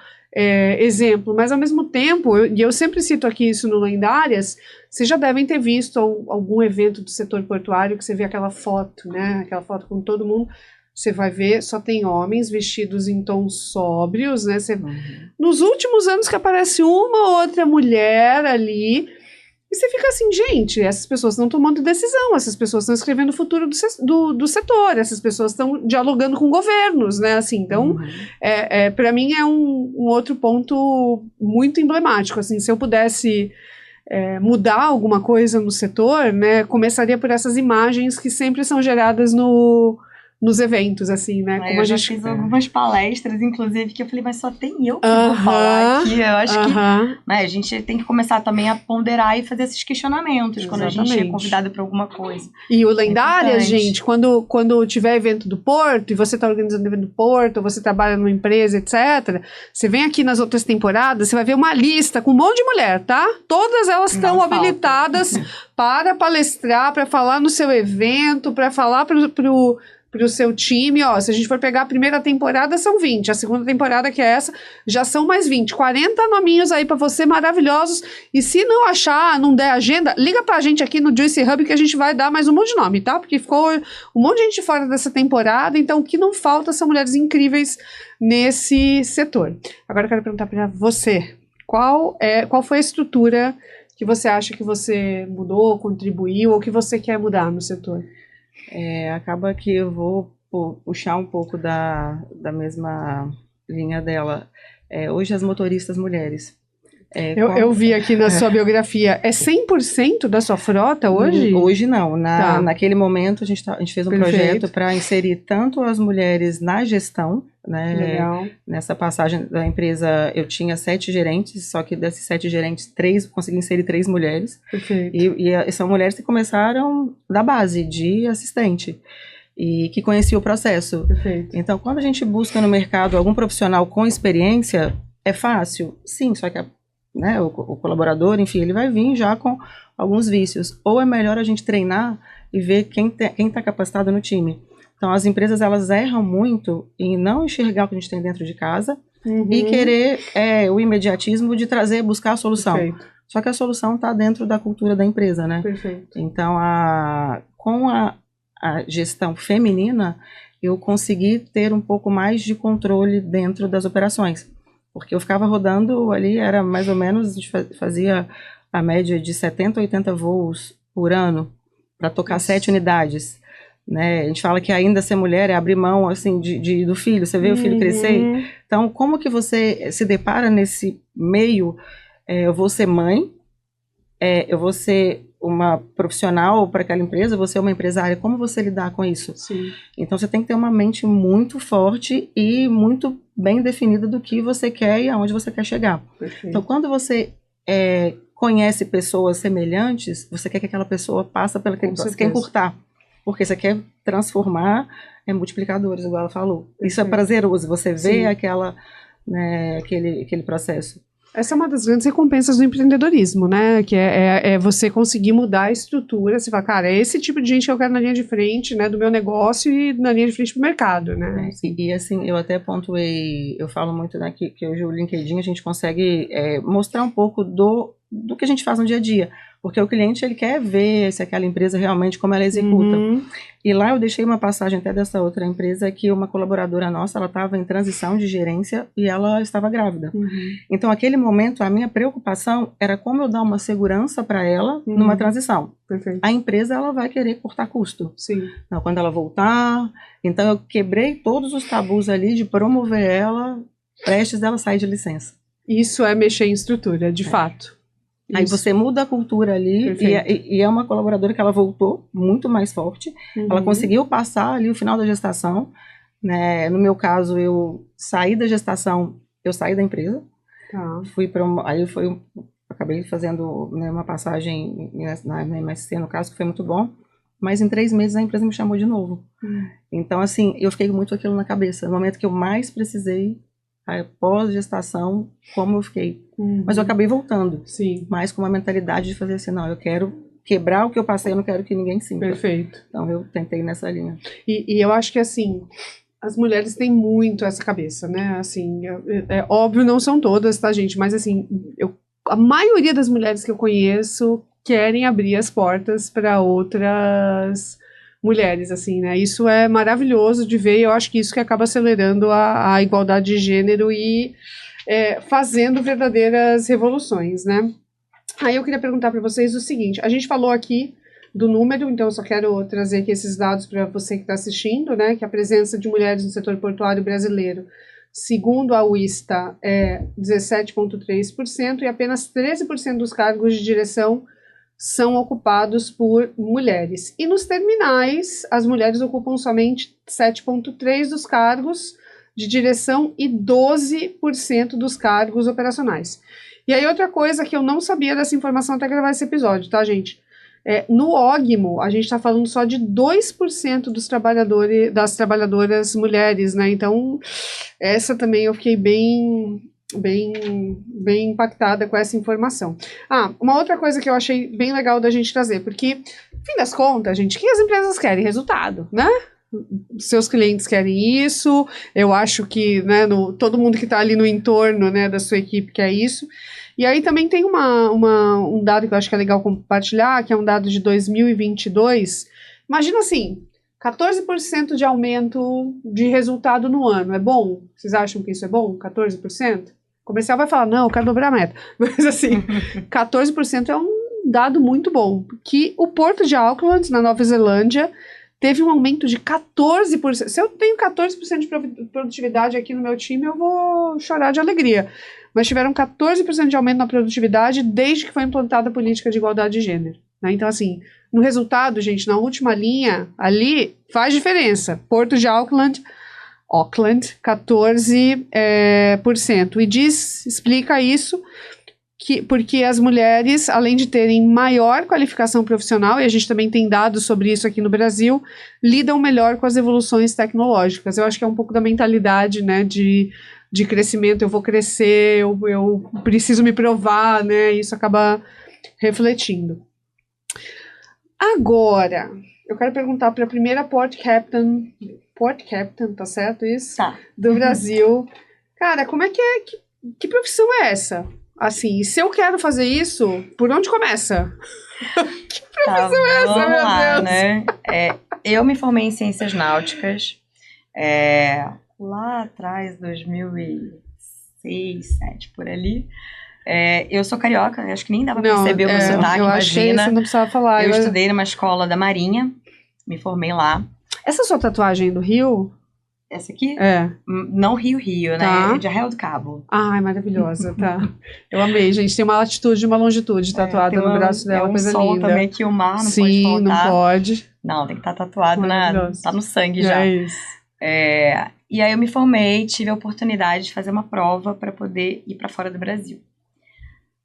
exemplo, mas ao mesmo tempo, e eu sempre cito aqui isso no Lendárias, vocês já devem ter visto algum evento do setor portuário que você vê aquela foto, né, aquela foto com todo mundo, você vai ver, só tem homens vestidos em tons sóbrios, né, nos últimos anos que aparece uma ou outra mulher ali, e você fica assim, gente, essas pessoas estão tomando decisão, essas pessoas estão escrevendo o futuro do setor, essas pessoas estão dialogando com governos, né, assim, então, para mim é um outro ponto muito emblemático, assim, se eu pudesse mudar alguma coisa no setor, né, começaria por essas imagens que sempre são geradas nos eventos, assim, né? Como eu já fiz algumas palestras, inclusive, que eu falei, mas só tem eu que vou falar aqui. Eu acho que né, a gente tem que começar também a ponderar e fazer esses questionamentos quando a gente é convidado para alguma coisa. E o Lendária, gente, quando tiver evento do Porto, e você está organizando evento do Porto, ou você trabalha numa empresa, etc., você vem aqui nas outras temporadas, você vai ver uma lista com um monte de mulher, tá? Todas elas estão habilitadas para palestrar, para falar no seu evento, para falar pro seu time, se a gente for pegar a primeira temporada, são 20, a segunda temporada, que é essa, já são mais 20, 40 nominhos aí pra você, maravilhosos, e se não achar, não der agenda, liga pra gente aqui no Juicy Hub que a gente vai dar mais um monte de nome, tá? Porque ficou um monte de gente fora dessa temporada, então o que não falta são mulheres incríveis nesse setor. Agora eu quero perguntar pra você, qual foi a estrutura que você acha que você mudou, contribuiu, ou que você quer mudar no setor? Acaba que eu vou puxar um pouco da mesma linha dela. Hoje as motoristas mulheres. Eu vi aqui na sua biografia, é 100% da sua frota hoje? Hoje não. Naquele momento a gente fez um projeto para inserir tanto as mulheres na gestão, né? Legal. Nessa passagem da empresa eu tinha 7 gerentes, só que desses 7 gerentes, 3 consegui inserir 3 mulheres. Perfeito. E são mulheres que começaram da base, de assistente, e que conheciam o processo. Perfeito. Então, quando a gente busca no mercado algum profissional com experiência, é fácil? Sim, só que o colaborador, enfim, ele vai vir já com alguns vícios. Ou é melhor a gente treinar e ver quem está capacitado no time. Então, as empresas, elas erram muito em não enxergar o que a gente tem dentro de casa e querer o imediatismo de buscar a solução. Perfeito. Só que a solução está dentro da cultura da empresa, né? Perfeito. Então, com a gestão feminina, eu consegui ter um pouco mais de controle dentro das operações. Porque eu ficava rodando ali, era mais ou menos, a gente fazia a média de 70, 80 voos por ano para tocar 7 unidades. Né? A gente fala que ainda ser mulher é abrir mão assim, do filho, você vê o filho crescer. Então, como que você se depara nesse meio? Eu vou ser mãe, eu vou ser uma profissional para aquela empresa, você é uma empresária, como você lidar com isso? Sim. Então você tem que ter uma mente muito forte e muito bem definida do que você quer e aonde você quer chegar. Perfeito. Então quando você conhece pessoas semelhantes, você quer que aquela pessoa passe pelo que você quer encurtar, porque você quer transformar multiplicadores, igual ela falou. Perfeito. Isso é prazeroso, você vê aquele processo. Essa é uma das grandes recompensas do empreendedorismo, né? Que é você conseguir mudar a estrutura. Você fala, cara, é esse tipo de gente que eu quero na linha de frente, né? Do meu negócio e na linha de frente do mercado, né? E assim, eu até pontuei, eu falo muito, né, que hoje o LinkedIn a gente consegue mostrar um pouco do que a gente faz no dia a dia. Porque o cliente, ele quer ver se aquela empresa realmente, como ela executa. E lá eu deixei uma passagem até dessa outra empresa que uma colaboradora nossa, ela estava em transição de gerência e ela estava grávida. Então, naquele momento, a minha preocupação era como eu dar uma segurança para ela numa transição. Perfeito. A empresa, ela vai querer cortar custo. Sim. Então, quando ela voltar, então eu quebrei todos os tabus ali de promover ela prestes dela sair de licença. Isso é mexer em estrutura, de fato. Aí você muda a cultura ali e é uma colaboradora que ela voltou muito mais forte. Ela conseguiu passar ali o final da gestação. Né? No meu caso, eu saí da gestação, eu saí da empresa. Fui para acabei fazendo uma passagem na MSC, no caso, que foi muito bom. Mas em 3 meses a empresa me chamou de novo. Então, assim, eu fiquei com muito aquilo na cabeça. No momento que eu mais precisei, pós-gestação, como eu fiquei. Mas eu acabei voltando. Sim. Mas com uma mentalidade de fazer assim, não, eu quero quebrar o que eu passei, eu não quero que ninguém sinta. Perfeito. Então eu tentei nessa linha. E eu acho que assim, as mulheres têm muito essa cabeça, né? Assim, é óbvio, não são todas, tá, gente? Mas assim, a maioria das mulheres que eu conheço querem abrir as portas para outras mulheres, assim, né? Isso é maravilhoso de ver, e eu acho que isso que acaba acelerando a igualdade de gênero e fazendo verdadeiras revoluções, né? Aí eu queria perguntar para vocês o seguinte, a gente falou aqui do número, então eu só quero trazer aqui esses dados para você que está assistindo, né? Que a presença de mulheres no setor portuário brasileiro, segundo a UISTA, é 17,3% e apenas 13% dos cargos de direção são ocupados por mulheres. E nos terminais, as mulheres ocupam somente 7,3% dos cargos de direção e 12% dos cargos operacionais. E aí outra coisa que eu não sabia dessa informação até gravar esse episódio, tá, gente? No OGMO, a gente está falando só de 2% dos das trabalhadoras mulheres, né? Então, essa também eu fiquei bem impactada com essa informação. Uma outra coisa que eu achei bem legal da gente trazer, porque, no fim das contas, gente, o que as empresas querem? Resultado, né? Seus clientes querem isso, eu acho que, né, todo mundo que está ali no entorno, né, da sua equipe quer isso. E aí também tem um dado que eu acho que é legal compartilhar, que é um dado de 2022. Imagina assim, 14% de aumento de resultado no ano, é bom? Vocês acham que isso é bom? 14%? comercial vai falar, não, eu quero dobrar a meta. Mas assim, 14% é um dado muito bom. Que o Porto de Auckland, na Nova Zelândia, teve um aumento de 14%. Se eu tenho 14% de produtividade aqui no meu time, eu vou chorar de alegria. Mas tiveram 14% de aumento na produtividade desde que foi implantada a política de igualdade de gênero. Né? Então, assim, no resultado, gente, na última linha, ali, faz diferença. Porto de Auckland, 14%. E explica isso, porque as mulheres, além de terem maior qualificação profissional, e a gente também tem dados sobre isso aqui no Brasil, lidam melhor com as evoluções tecnológicas. Eu acho que é um pouco da mentalidade, né, de crescimento. Eu vou crescer, eu preciso me provar, né, isso acaba refletindo. Agora, eu quero perguntar para a primeira Port Captain, tá certo isso? Tá. Do Brasil. Cara, como é que é, que profissão é essa? Assim, se eu quero fazer isso, por onde começa? Que profissão é essa, vamos meu lá, Deus? né? Eu me formei em Ciências Náuticas, lá atrás, 2006, 2007, por ali. Eu sou carioca, acho que nem dá pra perceber o meu sotaque, eu achei, imagina. você não precisava falar. Eu estudei numa escola da Marinha, me formei lá. Essa sua tatuagem do Rio? Essa aqui? É. Não Rio, né? Tá. É de Arraial do Cabo. Ai, maravilhosa, tá. Eu amei, gente. Tem uma latitude e uma longitude tatuada no braço dela, coisa linda. sol também que o mar não pode Sim, faltar. não pode. Não, tem que estar tatuado, tá no sangue É já. isso. E aí eu me formei, tive a oportunidade de fazer uma prova para poder ir para fora do Brasil.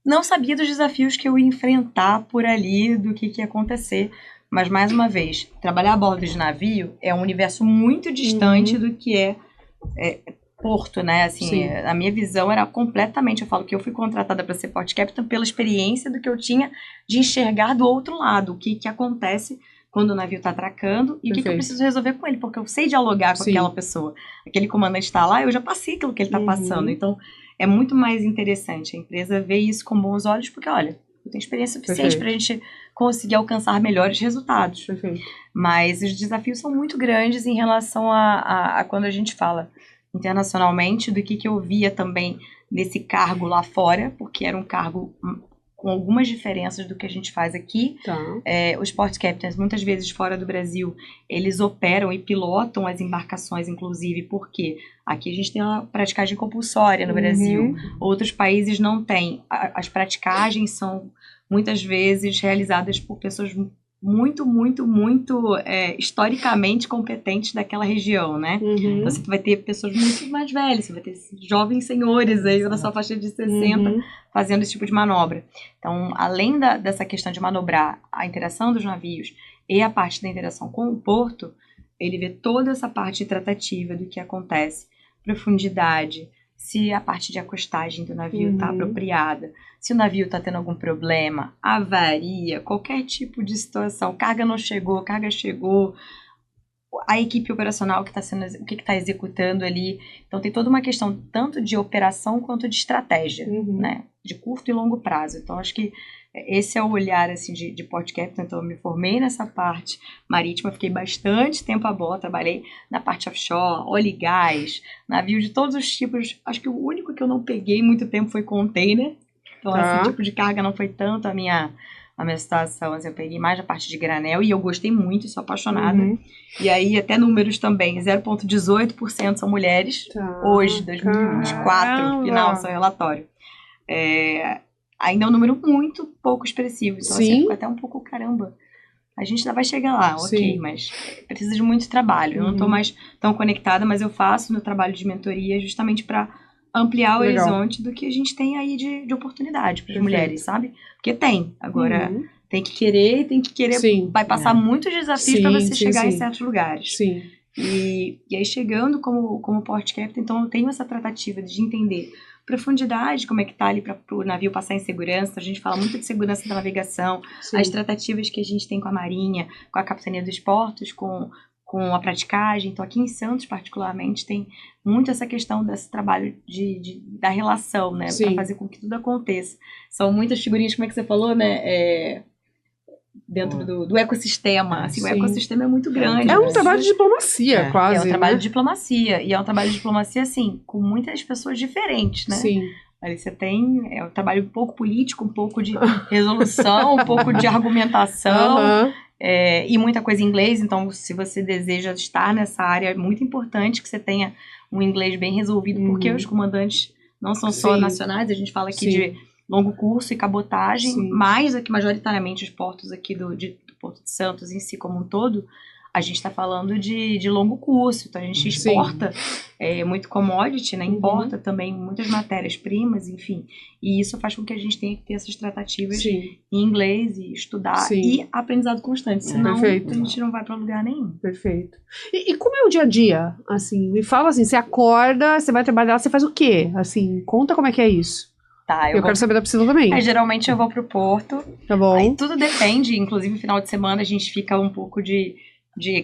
Não sabia dos desafios que eu ia enfrentar por ali, do que ia acontecer. Mas, mais uma vez, trabalhar a bordo de navio é um universo muito distante do que é porto, né? Assim, a minha visão era completamente... Eu falo que eu fui contratada para ser Port Captain pela experiência do que eu tinha de enxergar do outro lado. O que acontece quando o navio está atracando e o que eu preciso resolver com ele. Porque eu sei dialogar com aquela pessoa. Aquele comandante está lá, eu já passei aquilo que ele está passando. Então, é muito mais interessante a empresa ver isso com bons olhos, porque, olha... Eu tenho experiência suficiente para a gente conseguir alcançar melhores resultados. Mas os desafios são muito grandes em relação a quando a gente fala internacionalmente, do que eu via também nesse cargo lá fora, porque era um cargo com algumas diferenças do que a gente faz aqui. Tá. Os Port Captains, muitas vezes fora do Brasil, eles operam e pilotam as embarcações, inclusive, porque aqui a gente tem uma praticagem compulsória no Brasil. Outros países não têm. As praticagens são, muitas vezes, realizadas por pessoas muito historicamente competentes daquela região, né? Então, você vai ter pessoas muito mais velhas, você vai ter jovens senhores aí na sua faixa de 60 fazendo esse tipo de manobra. Então, além dessa questão de manobrar a interação dos navios e a parte da interação com o porto, ele vê toda essa parte tratativa do que acontece, profundidade, se a parte de acostagem do navio está apropriada, se o navio está tendo algum problema, avaria, qualquer tipo de situação, carga não chegou, carga chegou, a equipe operacional que está sendo, o que está executando ali. Então tem toda uma questão tanto de operação quanto de estratégia, né? De curto e longo prazo. Então acho que esse é o olhar assim, de Port Captain. Então eu me formei nessa parte marítima, fiquei bastante tempo a bordo, trabalhei na parte offshore, óleo e gás, navio de todos os tipos. Acho que o único que eu não peguei muito tempo foi container. Então esse tipo de carga não foi tanto a minha situação, assim, eu peguei mais a parte de granel e eu gostei muito, sou apaixonada. E aí até números também, 0,18% são mulheres, hoje, 2024, final, seu relatório. Ainda é um número muito pouco expressivo, então assim, fico até um pouco, caramba, a gente ainda vai chegar lá, ok, mas precisa de muito trabalho. Eu não estou mais tão conectada, mas eu faço meu trabalho de mentoria justamente para ampliar o horizonte do que a gente tem aí de oportunidade para as mulheres, sabe? Porque tem, agora tem que querer, vai passar muitos desafios para você chegar em certos lugares. E aí chegando como Port Captain, então eu tenho essa tratativa de entender profundidade, como é que tá ali para o navio passar em segurança. A gente fala muito de segurança da navegação, as tratativas que a gente tem com a Marinha, com a Capitania dos Portos, com a praticagem. Então aqui em Santos particularmente tem muito essa questão desse trabalho da relação, né, para fazer com que tudo aconteça. São muitas figurinhas, como é que você falou, né, dentro do ecossistema, assim, o ecossistema é muito grande. É um trabalho de diplomacia, quase. É um trabalho de diplomacia, e é um trabalho de diplomacia, assim, com muitas pessoas diferentes, né? Ali você tem um trabalho um pouco político, um pouco de resolução, um pouco de argumentação, e muita coisa em inglês. Então, se você deseja estar nessa área, é muito importante que você tenha um inglês bem resolvido, porque os comandantes não são só nacionais, a gente fala aqui de longo curso e cabotagem, mas aqui majoritariamente os portos aqui do Porto de Santos em si como um todo, a gente está falando de longo curso, então a gente exporta muito commodity, né? Importa também muitas matérias-primas, enfim. E isso faz com que a gente tenha que ter essas tratativas em inglês e estudar e aprendizado constante, senão a gente não vai para lugar nenhum. Perfeito. E como é o dia a dia? Assim, me fala assim, você acorda, você vai trabalhar, você faz o quê? Assim, conta como é que é isso. Tá, eu quero saber da Priscila também. Geralmente eu vou pro porto. Tá bom. Aí tudo depende, inclusive no final de semana a gente fica um pouco de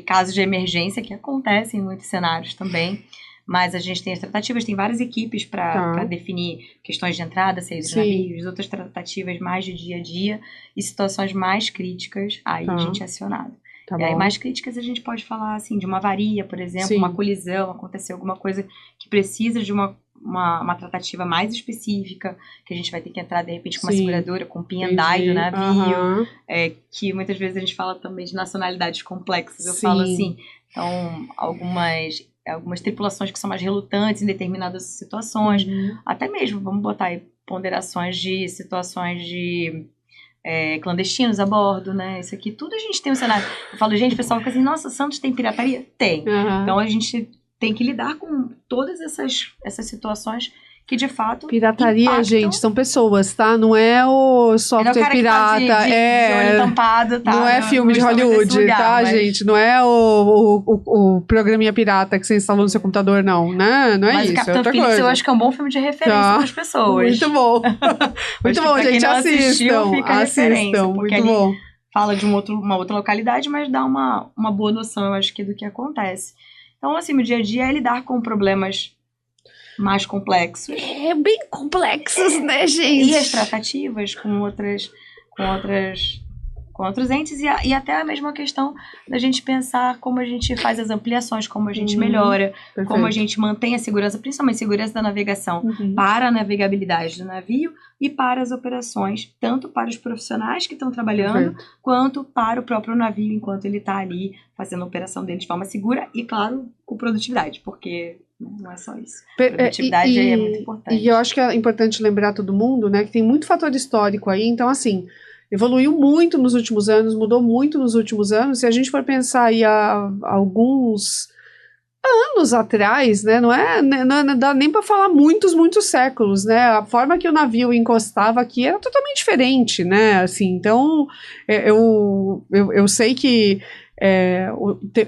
casos de emergência que acontecem em muitos cenários também, mas a gente tem as tratativas, tem várias equipes para definir questões de entrada, saída de navios, outras tratativas mais de dia a dia e situações mais críticas, aí a gente é acionado. Tá e aí mais críticas a gente pode falar assim, de uma avaria, por exemplo, uma colisão, aconteceu alguma coisa que precisa de uma tratativa mais específica, que a gente vai ter que entrar de repente com uma seguradora, com P&I do navio, que muitas vezes a gente fala também de nacionalidades complexas, eu falo assim, então algumas tripulações que são mais relutantes em determinadas situações, até mesmo, vamos botar aí ponderações de situações de clandestinos a bordo, né, isso aqui, tudo a gente tem um cenário, eu falo, gente, o pessoal fica assim, nossa, Santos tem pirataria? Tem, então a gente tem que lidar com todas essas situações que, de fato, pirataria, impactam. Gente, são pessoas, tá? Não é o software pirata. De olho tampado, tá? Não é filme de Hollywood, lugar, tá, mas... gente? Não é o programinha pirata que você instalou no seu computador, não. Né? Não é mas isso, o Capitão Phillips, eu acho que é um bom filme de referência para as pessoas. Muito bom. Muito bom, gente. Assistam. Muito bom. Fala de uma outra localidade, mas dá uma boa noção, eu acho que, do que acontece. Então, assim, o dia a dia é lidar com problemas mais complexos. Bem complexos, né, gente? E as tratativas com outros entes e até a mesma questão da gente pensar como a gente faz as ampliações, como a gente melhora, como a gente mantém a segurança, principalmente a segurança da navegação, para a navegabilidade do navio e para as operações, tanto para os profissionais que estão trabalhando, quanto para o próprio navio, enquanto ele está ali fazendo a operação dele de forma segura e, claro, com produtividade, porque não é só isso. A produtividade é muito importante. E eu acho que é importante lembrar todo mundo, né, que tem muito fator histórico aí, então, assim, evoluiu muito nos últimos anos, mudou muito nos últimos anos. Se a gente for pensar aí há alguns anos atrás, né, não dá nem para falar muitos séculos, né, a forma que o navio encostava aqui era totalmente diferente, né, assim, então eu sei que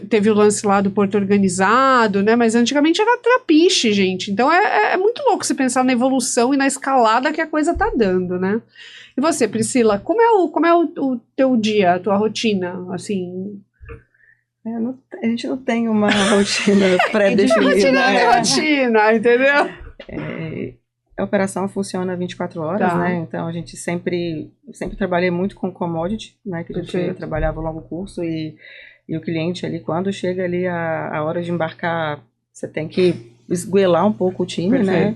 teve o lance lá do porto organizado, né, mas antigamente era trapiche, gente, então é muito louco você pensar na evolução e na escalada que a coisa tá dando, né. E você, Priscila, como é o teu dia, a tua rotina, assim? A gente não tem uma rotina pré-definida. Rotina, entendeu? A operação funciona 24 horas, né? Então a gente sempre trabalhei muito com commodity, né? Que a gente trabalhava longo curso e o cliente ali, quando chega ali a hora de embarcar, você tem que esguelar um pouco o time, né?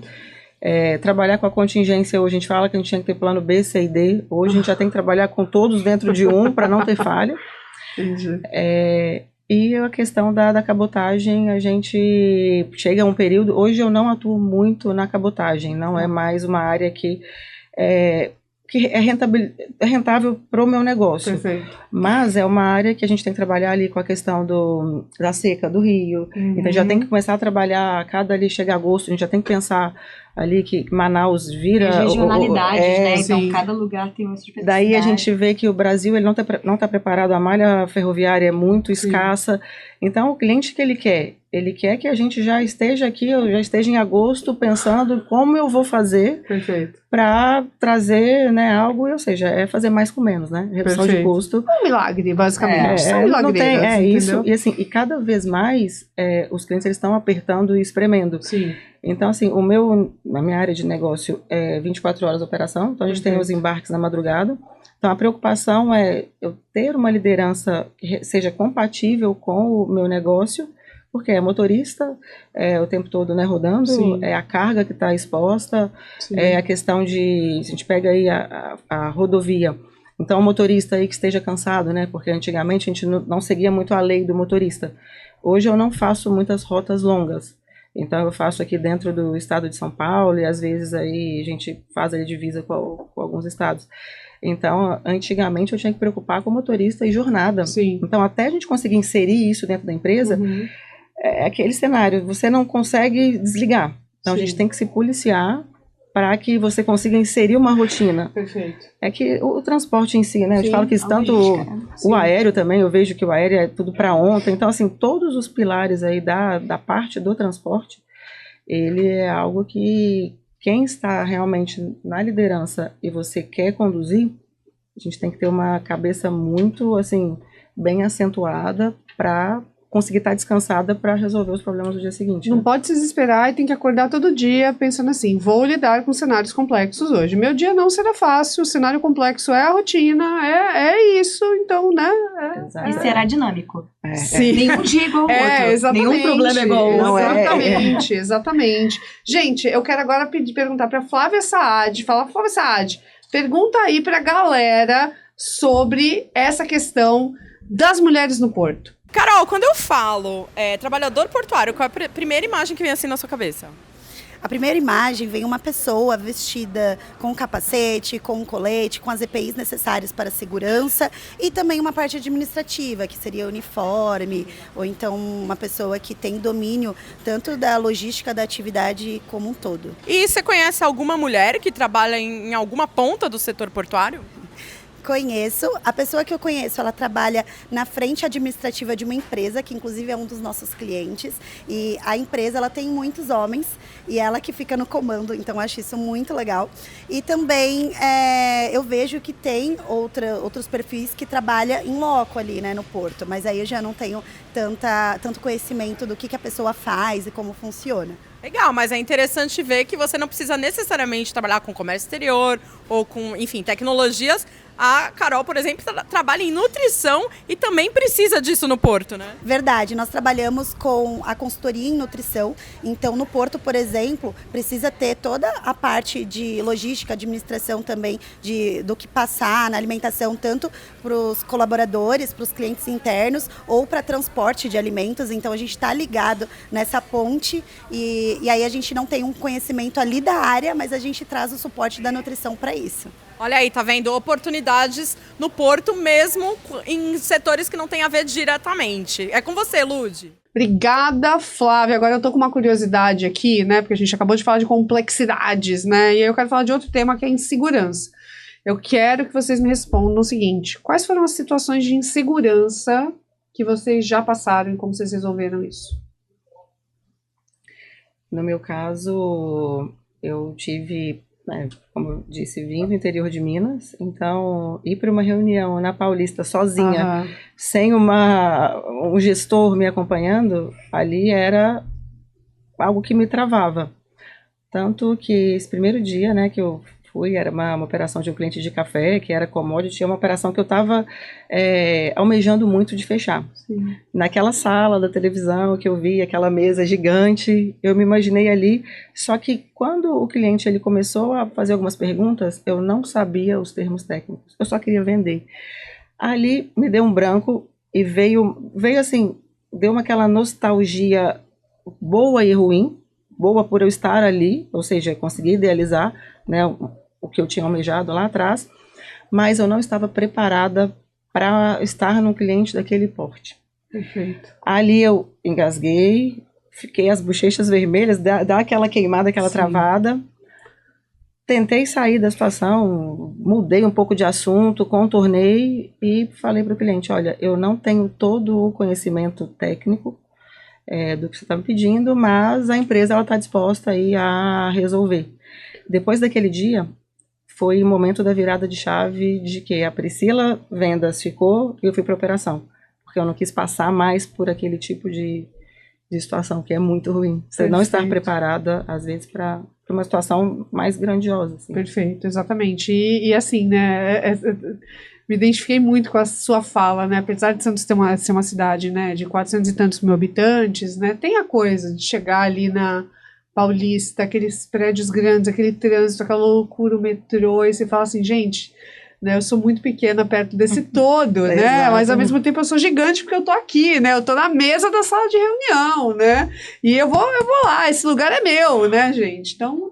Trabalhar com a contingência, hoje a gente fala que a gente tinha que ter plano B, C e D, hoje a gente já tem que trabalhar com todos dentro de um para não ter falha. Entendi. E a questão da cabotagem, a gente chega a um período, hoje eu não atuo muito na cabotagem, não é mais uma área que é rentável para o meu negócio. Perfeito. Mas é uma área que a gente tem que trabalhar ali com a questão da seca do rio, então já tem que começar a trabalhar, cada ali chega agosto, a gente já tem que pensar ali que Manaus vira... As regionalidades, né? Então cada lugar tem uma especificidade. Daí a gente vê que o Brasil ele não tá preparado, a malha ferroviária é muito escassa, então o cliente que ele quer que a gente já esteja aqui, eu já esteja em agosto pensando como eu vou fazer para trazer, né, algo, ou seja, fazer mais com menos, né? Redução de custo. Um milagre, basicamente. São milagreiras, não tem, isso. E assim, e cada vez mais os clientes eles estão apertando e espremendo. Sim. Então, assim, a minha área de negócio é 24 horas de operação, então a gente tem os embarques na madrugada. Então, a preocupação é eu ter uma liderança que seja compatível com o meu negócio, porque é motorista, o tempo todo, né, rodando, Sim. é a carga que está exposta, Sim. é a questão de, se a gente pega aí a rodovia, então o motorista aí que esteja cansado, né, porque antigamente a gente não seguia muito a lei do motorista. Hoje eu não faço muitas rotas longas, então eu faço aqui dentro do estado de São Paulo e às vezes aí a gente faz a divisa com alguns estados. Então, antigamente eu tinha que preocupar com motorista e jornada. Sim. Então, até a gente conseguir inserir isso dentro da empresa, Uhum. é aquele cenário, você não consegue desligar. Então, Sim. a gente tem que se policiar para que você consiga inserir uma rotina. Perfeito. É que o transporte em si, né? Eu te Sim, falo que a tanto logística, né? o aéreo também, eu vejo que o aéreo é tudo para ontem. Então, assim, todos os pilares aí da parte do transporte, ele é algo que quem está realmente na liderança e você quer conduzir, a gente tem que ter uma cabeça muito, assim, bem acentuada para conseguir estar descansada para resolver os problemas do dia seguinte. Não Né? pode se desesperar e tem que acordar todo dia pensando assim, vou lidar com cenários complexos hoje. Meu dia não será fácil, o cenário complexo é a rotina, é isso, então, né? E será dinâmico. Sim. Nenhum dia igual ao outro. Exatamente. Nenhum problema é igual ao outro. Não, Exatamente, exatamente. Gente, eu quero agora perguntar para Flávia Saad, Flávia Saad, pergunta aí pra galera sobre essa questão das mulheres no porto. Carol, quando eu falo trabalhador portuário, qual é a primeira imagem que vem assim na sua cabeça? A primeira imagem vem uma pessoa vestida com capacete, com um colete, com as EPIs necessárias para a segurança e também uma parte administrativa, que seria uniforme, ou então uma pessoa que tem domínio tanto da logística da atividade como um todo. E você conhece alguma mulher que trabalha em alguma ponta do setor portuário? Conheço. A pessoa que eu conheço, ela trabalha na frente administrativa de uma empresa, que inclusive é um dos nossos clientes. E a empresa, ela tem muitos homens e ela que fica no comando, então acho isso muito legal. E também eu vejo que tem outros perfis que trabalham em loco ali, né, no porto. Mas aí eu já não tenho tanto conhecimento do que a pessoa faz e como funciona. Legal, mas é interessante ver que você não precisa necessariamente trabalhar com comércio exterior ou com, enfim, tecnologias. A Carol, por exemplo, trabalha em nutrição e também precisa disso no porto, né? Verdade, nós trabalhamos com a consultoria em nutrição, então no porto, por exemplo, precisa ter toda a parte de logística, administração também do que passar na alimentação, tanto para os colaboradores, para os clientes internos ou para transporte de alimentos, então a gente está ligado nessa ponte e aí a gente não tem um conhecimento ali da área, mas a gente traz o suporte da nutrição para isso. Olha aí, tá vendo? Oportunidades no porto mesmo em setores que não tem a ver diretamente. É com você, Lud. Obrigada, Flávia. Agora eu tô com uma curiosidade aqui, né? Porque a gente acabou de falar de complexidades, né? E aí eu quero falar de outro tema que é insegurança. Eu quero que vocês me respondam o seguinte: quais foram as situações de insegurança que vocês já passaram e como vocês resolveram isso? No meu caso, eu tive, como eu disse, vim do interior de Minas, então ir para uma reunião na Paulista sozinha, sem um gestor me acompanhando, ali era algo que me travava. Tanto que esse primeiro dia, né, que eu fui, era uma operação de um cliente de café, que era commodity, uma operação que eu estava almejando muito de fechar. Sim. Naquela sala da televisão que eu vi, aquela mesa gigante, eu me imaginei ali, só que quando o cliente ele começou a fazer algumas perguntas, eu não sabia os termos técnicos, eu só queria vender. Ali me deu um branco e veio assim, deu aquela nostalgia boa e ruim, boa por eu estar ali, ou seja, consegui idealizar, né, o que eu tinha almejado lá atrás, mas eu não estava preparada para estar num cliente daquele porte. Perfeito. Ali eu engasguei, fiquei as bochechas vermelhas, dá aquela queimada, aquela Sim. travada. Tentei sair da situação, mudei um pouco de assunto, contornei e falei para o cliente, olha, eu não tenho todo o conhecimento técnico do que você está me pedindo, mas a empresa está disposta aí a resolver. Depois daquele dia, foi o momento da virada de chave de que a Priscila Vendas ficou e eu fui para a operação, porque eu não quis passar mais por aquele tipo de situação, que é muito ruim. Você não estar preparada, às vezes, para uma situação mais grandiosa. Assim. Perfeito, exatamente. E assim, né, me identifiquei muito com a sua fala, né? Apesar de Santos ser uma cidade, né, de 400 e tantos mil habitantes, né? Tem a coisa de chegar ali na Paulista, aqueles prédios grandes, aquele trânsito, aquela loucura, o metrô, e você fala assim, gente, né, eu sou muito pequena perto desse todo, né? Exato. Mas ao mesmo tempo eu sou gigante porque eu tô aqui, né? Eu tô na mesa da sala de reunião, né? E eu vou lá, esse lugar é meu, né, gente? Então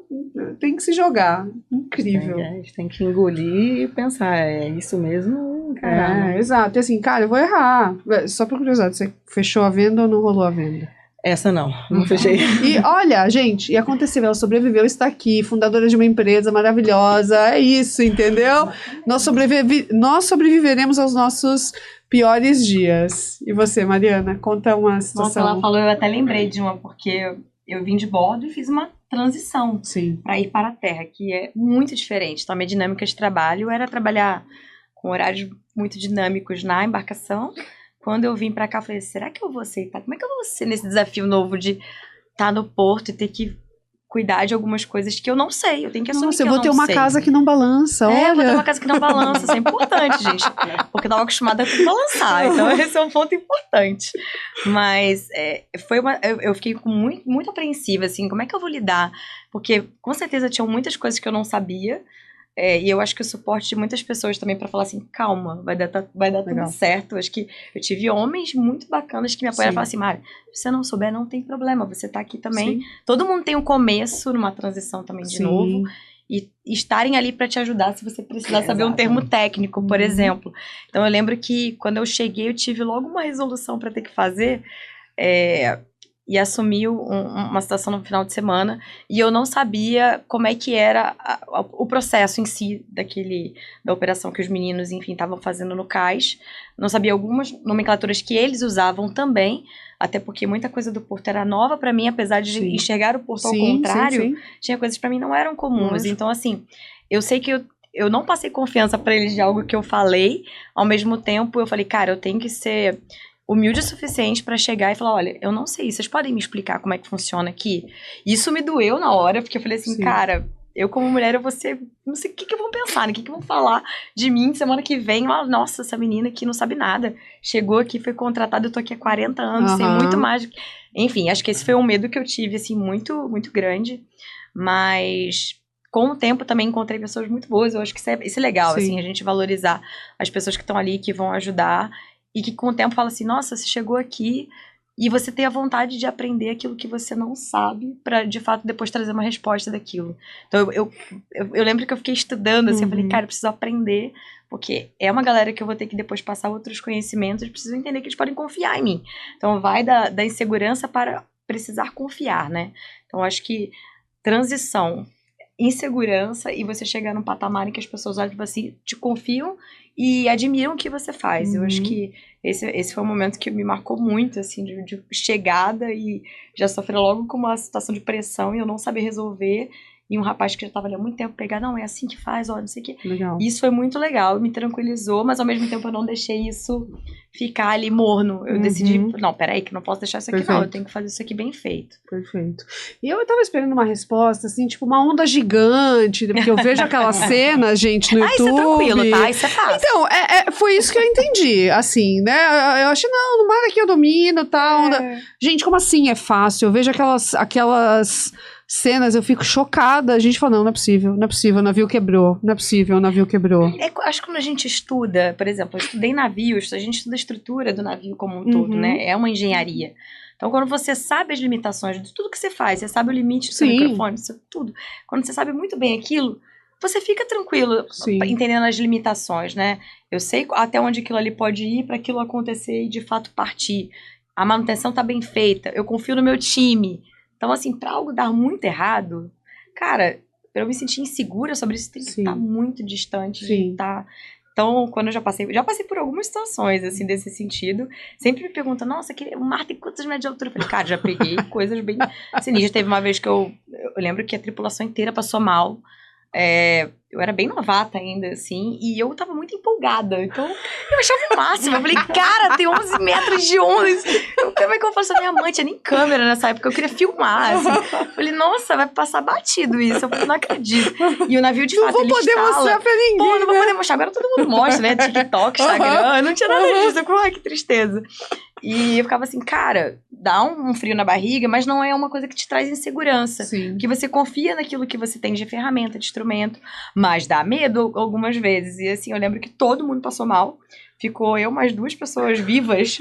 tem que se jogar. Incrível. A gente tem que engolir e pensar, é isso mesmo? Caramba. Exato. E assim, cara, eu vou errar. Só por curiosidade, você fechou a venda ou não rolou a venda? Essa não fechei. E olha, gente, e aconteceu, ela sobreviveu, está aqui, fundadora de uma empresa maravilhosa, é isso, entendeu? Nós sobreviveremos aos nossos piores dias. E você, Mariana, conta uma situação. Nossa, ela falou, eu até lembrei de uma, porque eu vim de bordo e fiz uma transição para ir para a terra, que é muito diferente. Então, a minha dinâmica de trabalho era trabalhar com horários muito dinâmicos na embarcação. Quando eu vim pra cá, eu falei, será que eu vou aceitar? Como é que eu vou ser nesse desafio novo de estar no porto e ter que cuidar de algumas coisas que eu não sei? Eu tenho que assumir que eu não sei. Você vai ter uma casa que não balança, olha. Eu vou ter uma casa que não balança, isso é importante, gente. Porque eu tava acostumada a tudo balançar, então esse é um ponto importante. Mas eu fiquei muito apreensiva, assim, como é que eu vou lidar? Porque com certeza tinham muitas coisas que eu não sabia. E eu acho que o suporte de muitas pessoas também para falar assim, calma, vai dar tudo certo. Acho que eu tive homens muito bacanas que me apoiaram e falaram assim, Mari, se você não souber, não tem problema, você tá aqui também. Sim. Todo mundo tem um começo numa transição também de novo. E estarem ali para te ajudar se você precisar saber um termo técnico, por exemplo. Então eu lembro que quando eu cheguei, eu tive logo uma resolução para ter que fazer. E assumiu uma situação no final de semana, e eu não sabia como é que era o processo em si da operação que os meninos, enfim, estavam fazendo no cais. Não sabia algumas nomenclaturas que eles usavam também, até porque muita coisa do porto era nova para mim, apesar de enxergar o porto ao contrário, tinha coisas que para mim não eram comuns. Então, assim, eu sei que eu não passei confiança para eles de algo que eu falei, ao mesmo tempo eu falei, cara, eu tenho que ser humilde o suficiente para chegar e falar, olha, eu não sei, vocês podem me explicar como é que funciona aqui? Isso me doeu na hora, porque eu falei assim, cara, eu como mulher, eu vou ser, não sei o que vão pensar, né? O que vão falar de mim semana que vem? Nossa, essa menina aqui não sabe nada, chegou aqui, foi contratada, eu tô aqui há 40 anos, sei muito mais. Enfim, acho que esse foi um medo que eu tive, assim, muito, muito grande, mas com o tempo também encontrei pessoas muito boas, eu acho que isso é legal, assim, a gente valorizar as pessoas que estão ali, que vão ajudar, e que com o tempo fala assim, nossa, você chegou aqui e você tem a vontade de aprender aquilo que você não sabe para, de fato, depois trazer uma resposta daquilo. Então, eu lembro que eu fiquei estudando, assim, eu falei, cara, eu preciso aprender, porque é uma galera que eu vou ter que depois passar outros conhecimentos, eu preciso entender que eles podem confiar em mim. Então, vai da insegurança para precisar confiar, né? Então, acho que transição, insegurança e você chegar num patamar em que as pessoas olham assim, te confiam e admiram o que você faz. Eu acho que esse foi um momento que me marcou muito, assim, de chegada, e já sofri logo com uma situação de pressão e eu não sabia resolver. E um rapaz que já estava ali há muito tempo pegar, não, é assim que faz, ó, não sei o quê. Legal. Isso foi muito legal, me tranquilizou, mas ao mesmo tempo eu não deixei isso ficar ali morno. Eu decidi, não, peraí, que não posso deixar isso aqui não, eu tenho que fazer isso aqui bem feito. Perfeito. E eu tava esperando uma resposta, assim, tipo uma onda gigante, porque eu vejo aquela cena, gente, no YouTube. Isso é tranquilo, tá? Isso é fácil. Então, foi isso que eu entendi, assim, né? Eu achei, não, no mar aqui eu domino, tal. Gente, como assim é fácil? Eu vejo aquelas cenas, eu fico chocada. A gente fala, não é possível, o navio quebrou, não é possível, o navio quebrou. Acho que quando a gente estuda, por exemplo, eu estudei navios, a gente estuda a estrutura do navio como um todo, né? É uma engenharia. Então, quando você sabe as limitações de tudo que você faz, você sabe o limite do seu microfone, tudo. Quando você sabe muito bem aquilo, você fica tranquilo, entendendo as limitações, né? Eu sei até onde aquilo ali pode ir para aquilo acontecer e, de fato, partir. A manutenção tá bem feita, eu confio no meu time. Então, assim, pra algo dar muito errado, cara, pra eu me sentir insegura sobre isso, tem que estar muito distante de estar. Então, quando eu já passei por algumas situações, assim, desse sentido, sempre me perguntam, nossa, o mar tem quantos metros de altura? Eu falei, cara, já peguei coisas bem sinistras. Teve uma vez que eu lembro que a tripulação inteira passou mal, Eu era bem novata ainda, assim, e eu tava muito empolgada. Então, eu achava o máximo. Eu falei, cara, tem 11 metros de onda. Como é que eu faço? Minha mãe tinha nem câmera nessa época, eu queria filmar, assim. Eu falei, nossa, vai passar batido isso. Eu falei, não acredito. E o navio, de fato, ele Não vou poder mostrar pra ninguém, Pô, não vou poder mostrar. Agora todo mundo mostra, né? TikTok, Instagram. Não tinha nada disso. Eu falei, ai, que tristeza. E eu ficava assim, cara, dá um frio na barriga, mas não é uma coisa que te traz insegurança. Sim. Que você confia naquilo que você tem de ferramenta, de instrumento, mas dá medo algumas vezes. E assim, eu lembro que todo mundo passou mal. Ficou eu mais 2 pessoas vivas,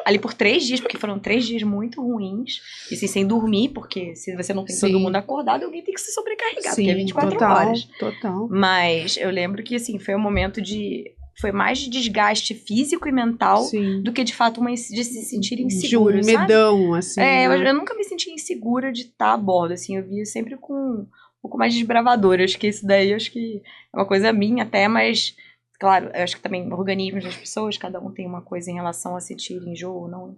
ali por 3 dias, porque foram 3 dias muito ruins. E assim, sem dormir, porque se você não tem todo mundo acordado, alguém tem que se sobrecarregar, porque é 24 horas. Total. Mas eu lembro que assim, foi um momento foi mais de desgaste físico e mental do que, de fato, de se sentir inseguro, de um medão, sabe? assim. Eu nunca me senti insegura de estar a bordo, assim. Eu via sempre com um pouco mais desbravadora. Acho que isso daí, acho que é uma coisa minha até, mas... Claro, eu acho que também organismos das pessoas, cada um tem uma coisa em relação a sentir enjoo, não...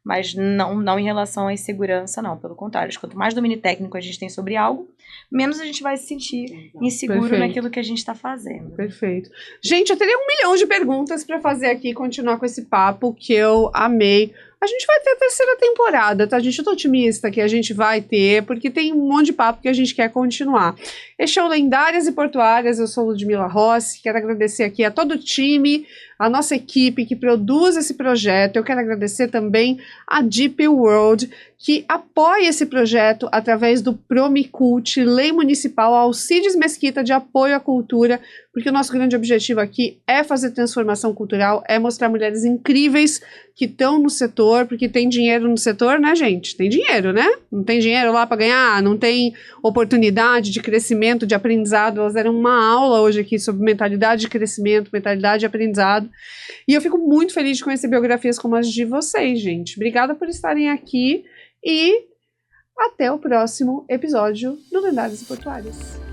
Mas não em relação à insegurança, não. Pelo contrário, quanto mais domínio técnico a gente tem sobre algo, menos a gente vai se sentir inseguro naquilo que a gente está fazendo. Perfeito. Gente, eu teria 1 milhão de perguntas para fazer aqui e continuar com esse papo que eu amei. A gente vai ter a 3ª temporada, tá, gente? Eu tô otimista que a gente vai ter, porque tem um monte de papo que a gente quer continuar. Este é o Lendárias e Portuárias, eu sou Ludmila Rossi, quero agradecer aqui a todo o time, a nossa equipe que produz esse projeto. Eu quero agradecer também a Deep World, que apoia esse projeto através do Promicult, Lei Municipal Alcides Mesquita de Apoio à Cultura, porque o nosso grande objetivo aqui é fazer transformação cultural, é mostrar mulheres incríveis que estão no setor, porque tem dinheiro no setor, né, gente? Tem dinheiro, né? Não tem dinheiro lá para ganhar, não tem oportunidade de crescimento, de aprendizado. Elas deram uma aula hoje aqui sobre mentalidade de crescimento, mentalidade de aprendizado. E eu fico muito feliz de conhecer biografias como as de vocês, gente. Obrigada por estarem aqui e até o próximo episódio do Lendárias e Portuárias.